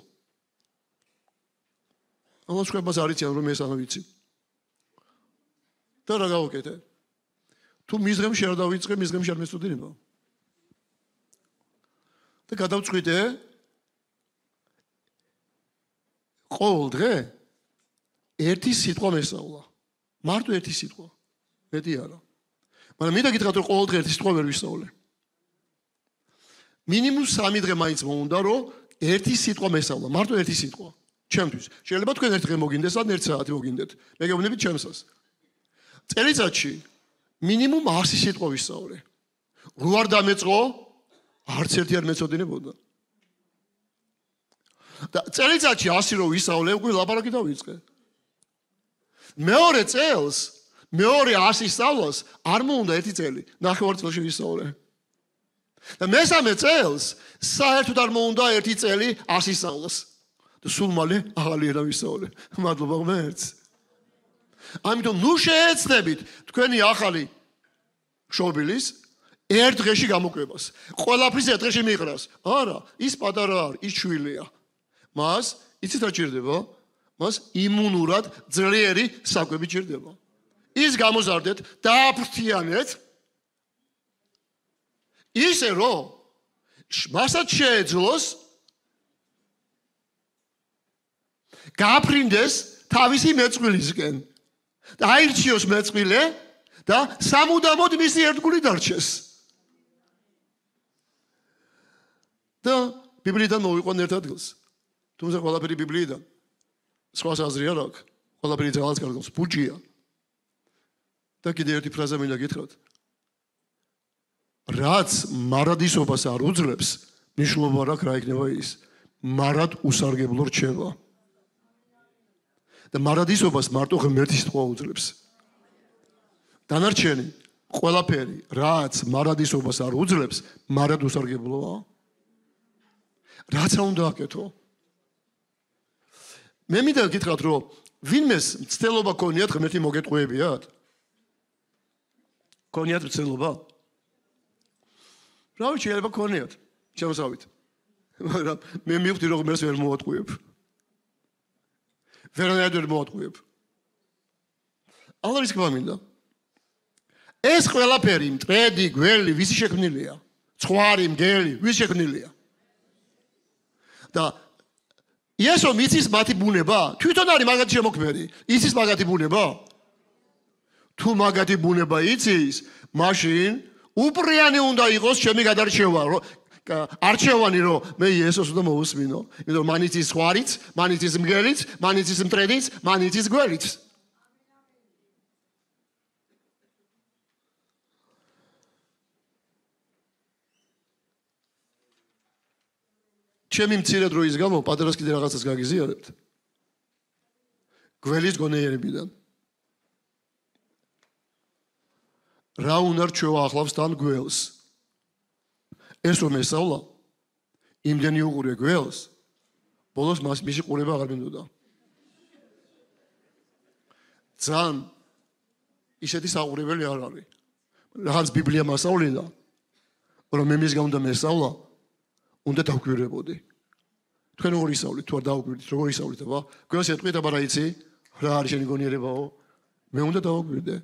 ამას შეგებას არ იციან, რომ ეს ანა ვიცი. და რა გავაკეთე? თუ მისღემში არ დავიწყე, მისღემში არ მეცოდინება. და გადავწყვიტე ყოველ დღე ერთი სიტყვა მესწავლა. მარტო ერთი სიტყვა. მეტი არა. მაგრამ მინდა გითხრათ, რომ ყოველ დღე ერთი სიტყვა ვერ ვისწავლე. მინიმუმ 3 დღე მაინც მოუნდა, რომ ერთი სიტყვა მესწავლა. მარტო ერთი სიტყვა. ჩემთვის. შეიძლება თქვენ ერთ დღე მოგინდეს, ან ერთ საათი მოგინდეთ. მე გეუბნებით ჩემსას. წელიწადში მინიმუმ 100 სიტყვა ვისწავლე. რო არ დამეწყო, არც ერთი არ მეცოდინებოდა. და წელიწადში 100 რო ვისწავლე, უკვე ლაპარაკი დავიწყე. მეორე წელს, მეორე 100 სწავლას არ მოუნდა ერთი წელი, ნახევარ წელში ვისწავლე. და მესამე წელს საერთოდ არ მოუნდა ერთი წელი 100 სწავლას. და სულ მალე ახალი ენა ვისწავლე. მადლობა ღმერთს. ამიტომ ნუ შეეცდებით თქვენი ახალი შობილის ერთ დღეში გამოკვებას. ყველაფრის ერთ დღეში მიყრას. არა, ის პატარა არ, ის შვილია. მას იცით რა ჭირდება? მას იმუნურად ძლიერი საკვები ჭირდება. ის გამოზარდეთ, დააფრთიანეთ. ისე რომ მასაც შეეძლოს გააფრინდეს თავისი მეწყვილისკენ. და აირჩიოს მეწყვილე და სამუდამოდ მისი ერთგული დარჩეს. და ბიბლიიდან მოვიყვან ერთ ადგილს. თუმცა ყველაფერი ბიბლიიდან. სხვა აზრი არ აქვს. ყველაფერი ძალას კარგავს. ბუჯია. და კიდე ერთი ფრაზა მინდა გითხრათ. რაც მარადისობას არ უძლებს, მნიშვნელობა არ აქვს რა იქნება ის. მარად უსარგებლო რჩება. და მარადისობას მარტო ღმერთი სიტყვა უძლებს. დანარჩენი ყველაფერი, რაც მარადისობას არ უძლებს, მარად უსარგებლოა. რაც უნდა აკეთო? მე მინდა გითხრათ, რომ ვინმეს მცდელობა ქონიათ ღმერთი მოგეტყუებიათ? ქონიათ მცდელობა? რა ვიცი, შეიძლება ქონიათ, შემოსავით. მაგრამ მე მივხვდი, რომ ღმერთს ვერ მოვატყუებ. ვერანაირად ვერ მოვატყუებ. ალარის გვამინდა. ეს ყველაფერი, მტრედი, გველი, ვისი შექმნილია? ცხვარი, მგელი, ვისი შექმნილია? და იესო მიცის მათი ბუნება? თვითონ არის მაგათი შემოქმედი. იცის მაგათი ბუნება? თუ მაგათი ბუნება იცის, მაშინ უპრიანი უნდა იყოს ჩემი გადარჩევა, არჩევანი რომ მე იესოს უნდა მოვუსმინო. იმიტომ მან იცის ხვარიც, მან იცის მგელიც, მან იცის მტრედიც, მან იცის გველიც. ჩემი მცირე დროის გამო პატარას კიდე რაღაცას გაგიზიარებთ. გველის გონიერებიდან. რა უნდა რჩევა ახლავს თან გველს? ეს რომ ესწავლა, იმდენი უყურე გველს, ბოლოს მისი ყურება აღარ მინდოდა. ძალიან ისეთი საყურებელი არ არის. რაღაც ბიბლია მასწავლიდა, რომ მე მისგან უნდა მესწავლა, უნდა დავგვირებოდი. თქვენ როგორ ისავლით, თუ არ დავგვირდით, როგორ ისავლით, აბა? გვერდს ეტყვით, აბა რა იცი? რა არის შენი გონიერებაო? მე უნდა დავგვირდე.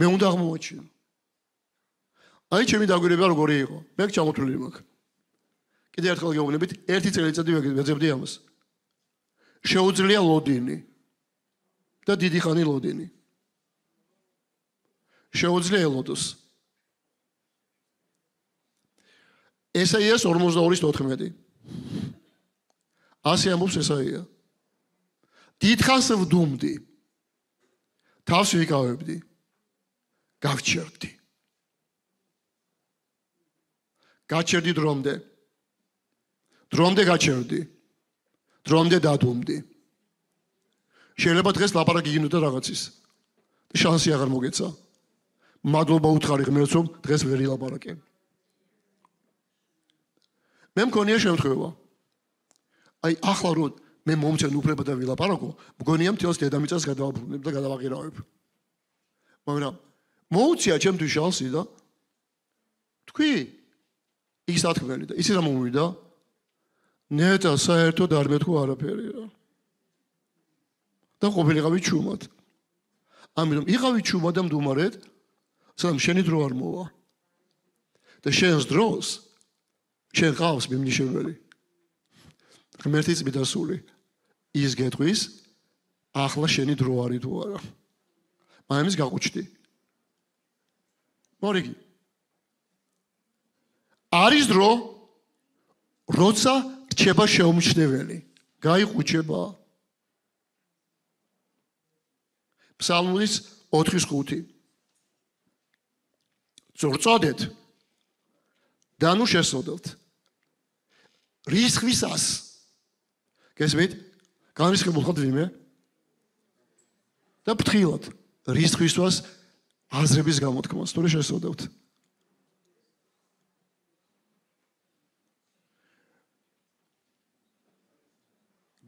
მე უნდა აღმოაჩინო. აი ჩემი დაგვირება როგორი იყო? მე ჩამოთვლილი მაქვს. კიდე ერთხელ გეუბნებით, ერთი წელიწადი ვეძებდი ამას. შეუძლია ლოდინი და დიდი ხანი ლოდინი. შეუძლია ელოდოს. ესაიას 42:14. ასე ამბობს ესაია. დიდხანს ვდუმდი. თავს ვიკავებდი. გავჩერდი. გაჩერდი დრომდე. დრომდე გაჩერდი. დრომდე დადუმდი. შეიძლება დღეს ლაპარაკი გინდოდა რაღაცის. შანსი აღარ მოგეცა. მადლობა უთხარი ღმერთს, რომ დღეს ვერ ილაპარაკე. მე მგონია შემთხვევა. აი ახლა რომ მე მომცენ უფლება და ვილაპარაკო, მგონია მთელს დედამიწას გადავაბრუნებ და გადავაღირავებ. მაგრამ მოუწია ჩემთვის შანსი და თქვი ის ათქმელი და ისი რა მომივიდა? ნეტა საერთოდ არ მეთქვა არაფერი რა. და ყოფილიყავი ჩუმად. ამიტომ იყავი ჩუმად და მდუმარედ, სამ შენი დრო არ მოვა. და შენს დროს შენ ყავს მიმნიშნებელი. ღმერთის მიდასული ის გეტყვის ახლა შენი დრო არის თუ არა. მაგრამ ის გაყუჩდი. მორიგი. არის დრო როცა რჩება შეუმჩნეველი. გაიყუჩება. ფსალმურის 4:5. წორწოდეთ და ნუ შესოდოთ. რისხვისას გესმით? განრისხებულ ხართ ვინმე? და ფრთხილად რისხვისას აზრების გამოთქმას თორე შესოდოთ.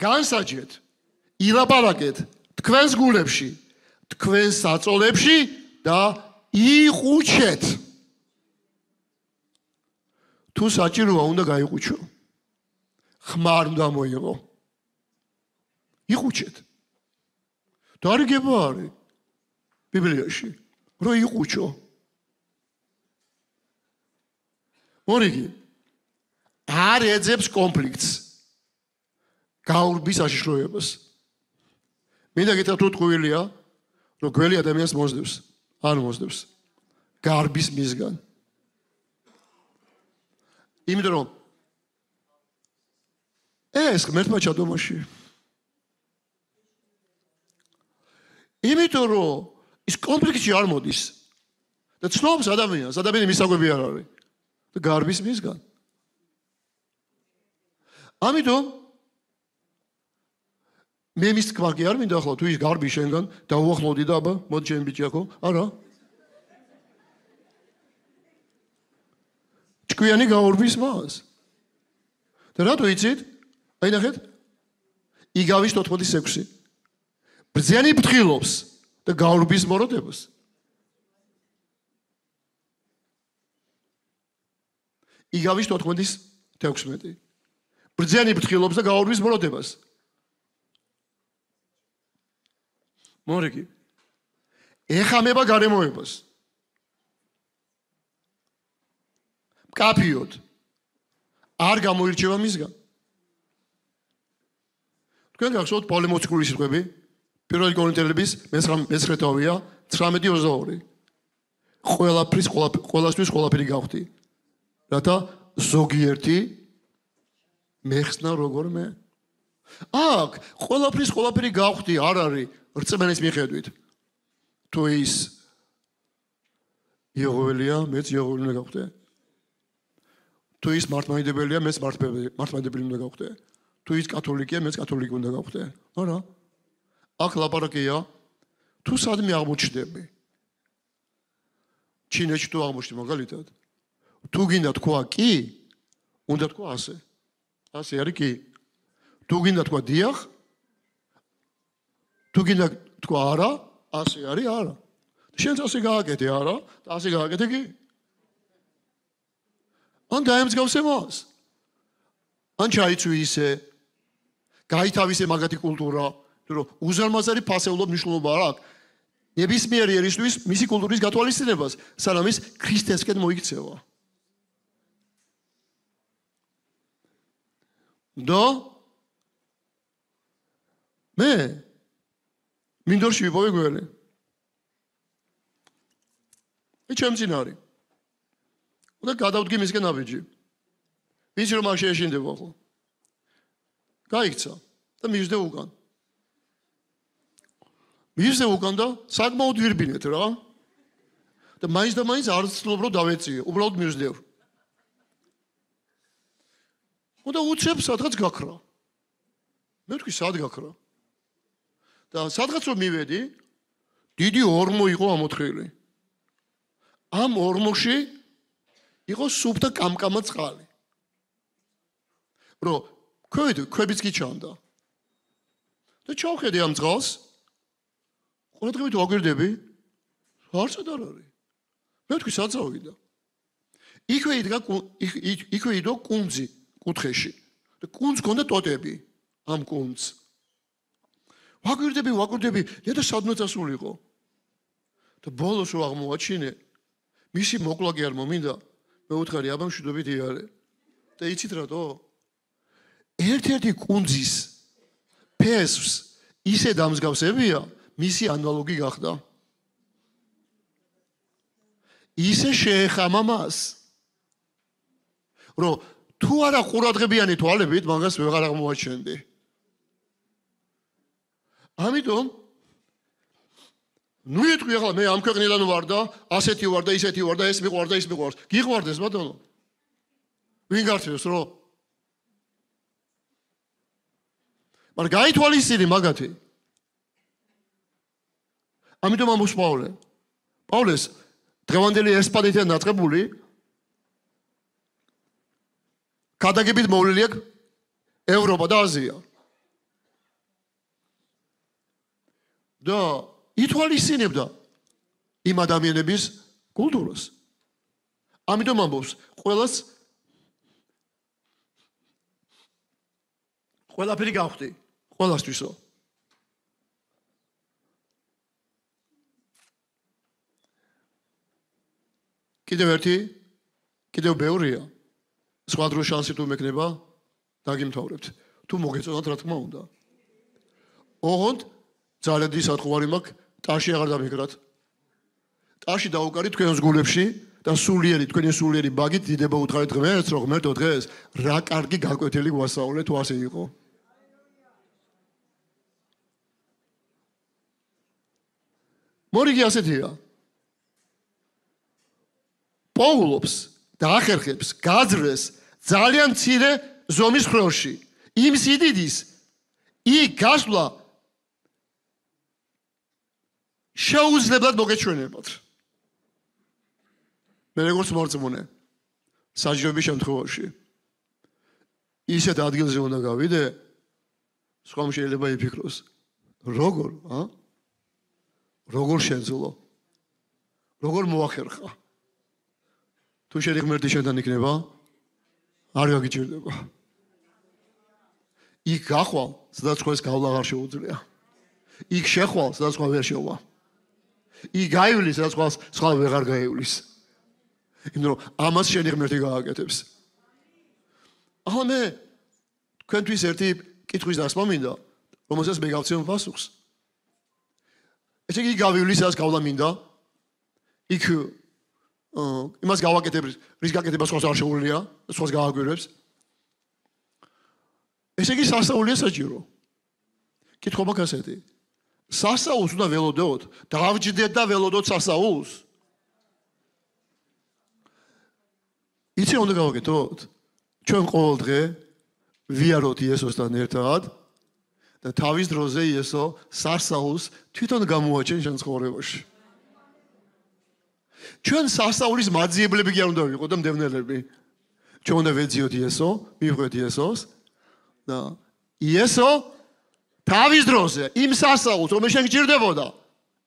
განსაჯეთ, ილაპარაკეთ თქვენს გულებში, თქვენს საწოლებში და იყუჩეთ. თუ საჭიროა უნდა გაიყუჩო. ხმარ უნდა მოიღო. იყუჩეთ. დარიგება არის ბიბლიაში, რომ იყუჩო. მორიგი არ ეძებს კონფლიქტს. გაურბის აშიშროებას. მინდა გითხრათ თუ ტყუილია, რომ გველი ადამიანს მოსდევს, არ მოსდევს. გარბის მისგან. იმიტომ რომ ეს ღმერთმა ჩადომაში. იმიტომ რომ ის კონფლიქტი არ მოდის და ცნობს ადამიანს, ადამიანი მისაგვები არ არის და გარბის მისგან. ამიტომ მე მის თქვა კი არ მინდა ახლა თუ ის გარბი შენგან და უახლოვდი და აბა მოდი ჩემი ბიჭიაკო არა ჭკვიანი გაურბის მას და რატო იცით აი ნახეთ იგავის 86 ბრძენი ფრთხილობს და გაურბის მოროდებას იგავის 86 ბრძენი ფრთხილობს და გაურბის მოროდებას მორიგი ეხამება გარემოებას კაფიოდ არ გამოირჩევა მისგან თქვენ გახსოვთ პავლე მოციქულის სიტყვები პირველი კორინთელების 9 თავია 19:22 ყველასთვის ყველაფერი გავხდი რათა ზოგიერთი მეხსნა როგორ მე აქ ყველაფერი გავხდი არ არის რწმენის მიხედვით თუ ის იეღოველია მეც იეღოველი უნდა გავხდე თუ ის მართლმადიდებელია მეც მართლმადიდებელი უნდა გავხდე თუ ის კათოლიკია მეც კათოლიკი უნდა გავხდე არა აქ ლაპარაკია თუ სადმე აღმოჩნდები ჩინეთში თუ აღმოჩნდი მაგალითად თუ გინდა თქვა კი უნდა თქვა ასე არის კი თუ გინდა თქვა დიახ თუ გინდა თქვა არა ასე არის არა შენც ასე გააკეთე არა და ასე გააკეთე კი ან დაემსგავსე მას. ან ჩაიცვი ისე, გაითავისე მაგათი კულტურა, რომ უზარმაზარი ფასეულობ მნიშვნელობა არ აქვს. ნებისმიერი ერისთვის მისი კულტურის გათვალისწინებას, სანამ ის ქრისტესკენ მოიქცევა. და მე მინდორში ვიპოვე გველი. ჩემწინარი. და გადავდგი მისგან აბიჯი. ვიცი რომ არ შეეშინდება ხო? გაიქცა და მივსდე უკან. მივსდე უკან და საკმაოდ ვირბინეთ რა. და მაინც და მაინც არ ვცდილობ რომ დავეწიე, უბრალოდ მივსდევ. და უცებ სადღაც გაქრა. მე ვთქვი სად გაქრა? და სადღაც რომ მივედი, დიდი ორმო იყო ამოთხილი. ამ ორმოში იყო სუფთა კამკამა წყალი. რო ქვებიც კი ჩანდა. და ჩავხედე ამ წყალს. ყურადღებით ვაგვირდები. არცად არ არის. მე ვთქვი სად წავიდა. იქვე იდო კუნძი კუთხეში. და კუნძს ჰქონდა ტოტები ამ კუნძს. ვაგვირდები, და სადმე წასულიყო. და ბოლოს რო აღმოაჩინე, მისი მოკლა კი არ მომინდა. მე ვუთხარი აბა მშვიდობით იარე. და იცით რატო? ერთ-ერთი კუნძის ფესვს ისე დამსგავსებია, მისი ანალოგი გახდა. ისე შეეხამა მას. რომ თუ არა ყურადღებიანი თვალებით, მაგას ვეღარ აღმოაჩენდი. ამიტომ ნუ ეთქვი ახლა მე ამ ქვეყნიდან ვარ და ასეთი ვარ და ისეთი ვარ და ეს მიყვარს და ის მიყვარს. გიყვარდეს ბატონო. ვინ გართვევს რო? მაგრამ გაითვალისწინე მაგათი. ამიტომ ამბობს პაულე. პაულეს დღევანდელი ესპანეთიდან დაწყებული გადაგებით მოვლილი აქვს ევროპა და აზია. და ითვალისწინებდა იმ ადამიანების კულტურას. ამიტომ ამბობს ყველაფერი გავხდი, ყველასთვისო. კიდევ ბევრია. სხვა დროს შანსი თუ მექნება, დაგიმთავრებთ. თუ მოგეწონათ, რა თქმა უნდა. ოღონდ ძალიან დიდი სათხოვარი მაქვს, ტაში აღარ დამიგრათ. ტაში დაუკარით თქვენს გულებში და თქვენი სულიერი ბაგით დიდება უთხარით ღმერთს, რომ ღმერთო დღეს რა კარგი გაკვეთილი გვასწავლე თუ ასე იყო. მორიგი ასეთია. პაულობს და ახერხებს გაძრეს ძალიან მცირე ზომის ხრელში. იმ სიდიდის იქ გასვლა შეუძლებელად მოგეჩვენებათ. მე როგორც მორწმუნე საჯარების შემთხვევაში ისეთ ადგილზე უნდა გავიდე, სხვამ შეიძლება იფიქროს, როგორ შეძლო, როგორ მოახერხა. თუ შენი ღმერთი შენთან იქნება, არ გაგიჭირდება. იქ გახვალ, სადაც სხვას გავლა აღარ შეუძლია. იქ შეხვალ, სადაც სხვა ვერ შევა. იქ გაივლის, სადაც სხვა ვეღარ გაივლის. იმიტომ რომ ამას შენი ღმერთი გააკეთებს. ახლა მე თქვენთვის ერთი კითხვის დასმა მინდა, რომელსაც მე გავცემ პასუხს. ესე იგი გავივლის, სადაც გავლა მინდა. იქ იმას გავაკეთებ, რის გაკეთება სხვას არ შეუძლია, სხვას გააგვირებს. ესე იგი სასწაულია საჭირო. კითხვა მაქვს ასეთი. სასწაულს უნდა ველოდოთ, დავჯდეთ და ველოდოთ სასწაულს. იცი უნდა გავაკეთოთ? ჩვენ ყოველ დღე ვიაროთ იესოსთან ერთად და თავის დროზე იესო სასწაულს თვითონ გამოაჩენ შენ ცხოვრებაში. ჩვენ სასწაულის მაძიებლები კი არ უნდა ვიყოთ და მდევნელები. ჩვენ უნდა ვეძიოთ იესო, მივხვდეთ იესოს და იესო თავის დროზე იმ სასწაულს, რომელიც შენ გჭირდებოდა,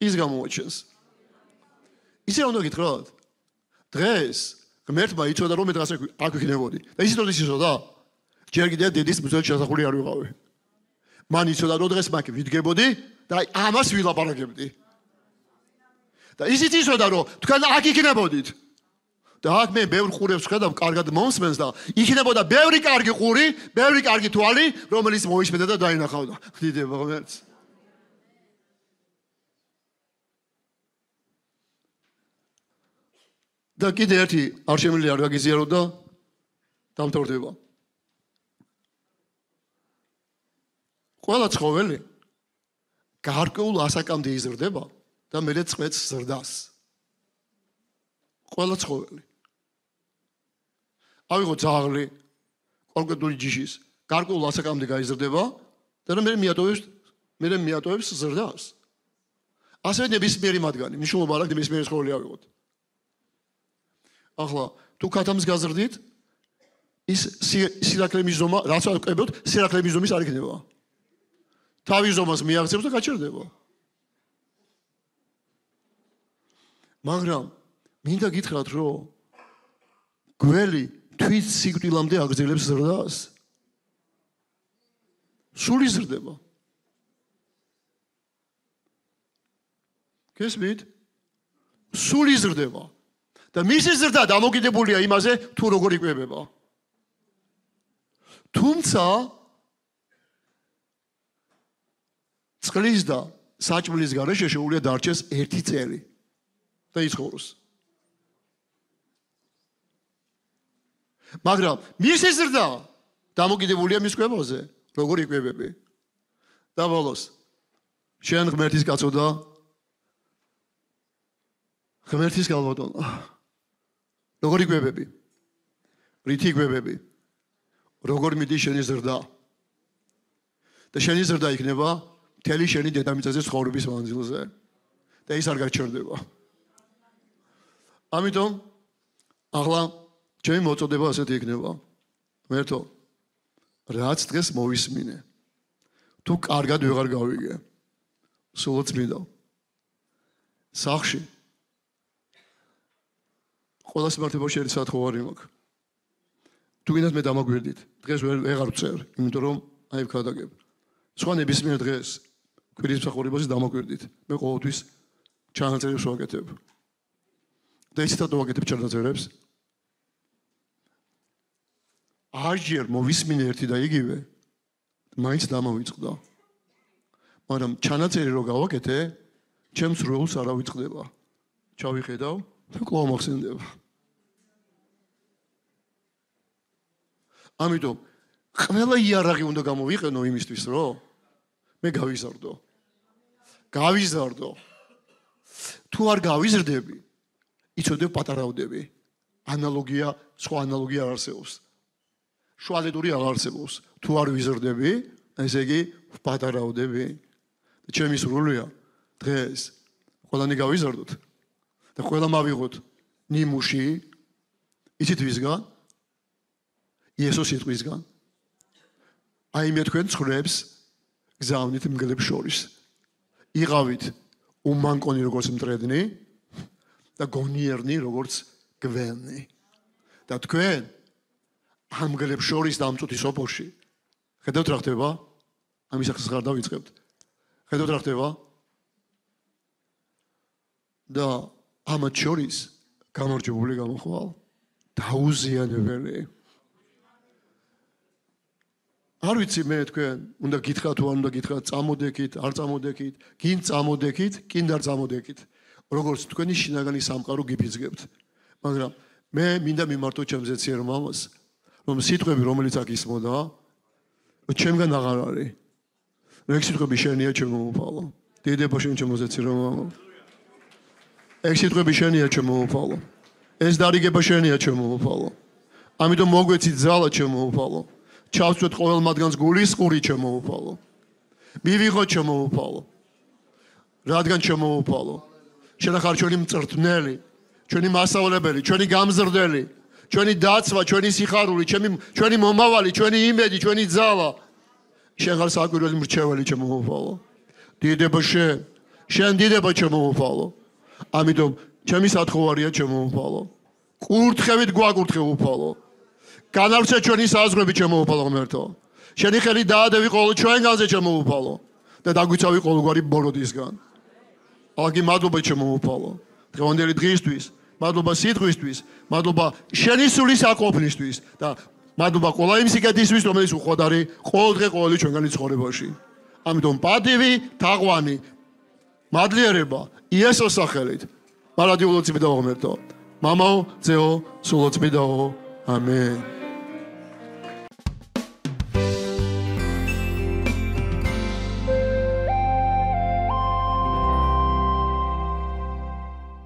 ის გამოაჩენს. ისე უნდა გითხრათ. დღეს ღმერთმა იცოდა რომ მე დღეს აქ ვიქნებოდი. და ისიც იცოდა. ჯერ კიდევ დედის მუზეუმში შესახული არ ვიყავი. მან იცოდა რომ დღეს მაგ ვიდგებოდი და ამას ვილაპარაკებდი. და ისიც იცოდა რომ თქვენ აქ იქნებოდით. და აქ მე ბევრ ყურებს ხედავ, კარგად მომსმენს და იქნებოდა ბევრი კარგი ყური, ბევრი კარგი თვალი, რომელიც მოისმენდა და დაინახავდა. დიდება ღმერთს. და კიდე ერთი არ შემიძლია არ გაგიზიარო და დამთავრდება. ყველა ცხოველი გარკვეულ ასაკამდე იზრდება და მერე წყვეტს ზრდას. ყველა ცხოველი. ავიღოთ ძაღლი, კონკრეტული ჯიშის, გარკვეულ ასაკამდე გაიზრდება და მერე მიატოვებს ზრდას. ასევე ნებისმიერი მათგანი, მნიშვნელობა არ აქვს ნებისმიერი ცხოველი ავიღოთ. ახლა თუ ქათამს გაზრდით, ის სირაქლემის ზომა, რაც ვაკეთებთ, სირაქლემის ზომის არ იქნება. თავის ზომას მიაღწევს და გაჩერდება. მაგრამ მინდა გითხრათ, რომ გველი თვით სიკვდილამდე აგრძელებს ზრდას. სულ იზრდება. გესმით? სულ იზრდება. და მისი ზრდა დამოკიდებულია იმაზე, თუ როგორ იკვებება. თუმცა წყლის და საჭმლის გარეშე შეუძლია დარჩეს 1 წელი და იცხოვროს. მაგრამ მისი ზრდა დამოკიდებულია მის კვებაზე, როგორ იკვებები. და ბოლოს შენ ღმერთის კაცო და ღმერთის გალბატონო. როგორ იკვებები? რით იკვებები? როგორ მიდის შენი ზრდა? და შენი ზრდა იქნება მთელი შენი დედამიწაზე ცხოვრების მანძილზე და ის არ გაჩერდება. ამიტომ ახლა ჩემი მოწოდება ასეთი იქნება. ღმერთო, რაც დღეს მოვისმინე, თუ კარგად ვეღარ გავიგე, სულაც მინდა სახლში ყველა სიმართლეში ერთი სათხოვარი მაქვს. თუ გინდათ მე დამაგვირდით, დღეს ვეღარ ვწერ, იმიტომ რომ აი ვქადაგებ. სხვა ნებისმიერ დღეს კვირის მსახურებაზე დამაგვირდით. მე ყოველთვის ჩანაწერებს ვაკეთებ. და ისიც დავაკეთებ ჩანაწერებს. არჯერ მოვისმინე ერთი და იგივე, მაინც დამოვიწყდა. მაგრამ ჩანაწერი რო გავაკეთე, ჩემს როლს არ ავიწყდება. ჩავიხედავ და კვლავ მოხსენდება. ამიტომ ყველა იარაღი უნდა გამოვიყენო იმისთვის, რომ მე გავიზარდო. თუ არ გავიზრდები, იცოდებ პატარავდები. ანალოგია, სხვა ანალოგია არ არსებობს. შუალედური არ არსებობს. თუ არ ვიზრდები, ესე იგი პატარავდები. ჩემი სურვილია დღეს ყველანი გავიზარდოთ და ყველა მავიღოთ ნიმუში, იცით ვისგან? იესოს სიტყვისგან. აი მე თქვენ ცხრებს გზავნით მგლებს შორის. იღავით უმანკონი როგორც მტრედნი და გონიერნი როგორც გვენი. და თქვენ ამ მგლებს შორის დამწუთი სოფოში. ხედავთ რა ხდება? ამის ახს ხარ დავიწყებთ. ხედავთ რა ხდება? და ამათ შორის გამარჯვებული გამოხვალ დაუზიანებელი. არ ვიცი მე თქვენ უნდა გითხრათ თუ არ უნდა გითხრათ, წამოდექით, არ წამოდექით, გინ წამოდექით, გინ არ წამოდექით. როგორც თქვენი შინაგანი სამყარო გიფიძგებთ. მაგრამ მე მინდა მიმართო ჩემს ზეციერ მამას, რომ სიტყვები რომელიც აქ ისმოდა, ჩემგან აღარ არის. ეგ სიტყვები შენია ჩემო უფალო. დიდება შენ ჩემო ზეციერ მამა. ეგ სიტყვები შენია ჩემო უფალო. ეს დარიგება შენია ჩემო უფალო. ამიტომ მოგვეცით ძალა ჩემო უფალო. ჩავწვეთ ყოველ მათგანს გულის ყური ჩემო უფალო. მივიღოთ ჩემო უფალო. რადგან ჩემო უფალო. შენ ხარ ჩვენი მწვრთნელი, ჩვენი მასწავლებელი, ჩვენი გამზრდელი, ჩვენი დაცვა, ჩვენი სიხარული, ჩვენი მომავალი, ჩვენი იმედი, ჩვენი ძალა. შენ ხარ საკვირველი მრჩეველი ჩემო უფალო. დიდება შენ დიდება ჩემო უფალო. ამიტომ ჩემი სათხოვარია ჩემო უფალო. კურთხევით გვაკურთხე უფალო. განავრცე ჩვენი საზღვრები ჩემო უფალო ღმერთო. შენი ხელი დაადევი ყოველ ჩვენგანზე ჩემო უფალო და დაგვიცავი ყოველგვარი ბოროტისგან. ალგი მადლობა ჩემო უფალო. დღევანდელი დღისთვის, მადლობა სიტყვისთვის, მადლობა შენი სულის აკოფნისთვის და მადლობა ყველა იმ სიკეთისთვის, რომელიც უხვად არის ყოველდღე ყოველი ჩვენგანი ცხოვრებაში. ამიტომ პატივი, თაყვანი, მადლიერება იესოს სახელით. მარადიულოცი მიდაო ღმერთო. მამაო, ძეო, სულოცმიდაო. ამენ.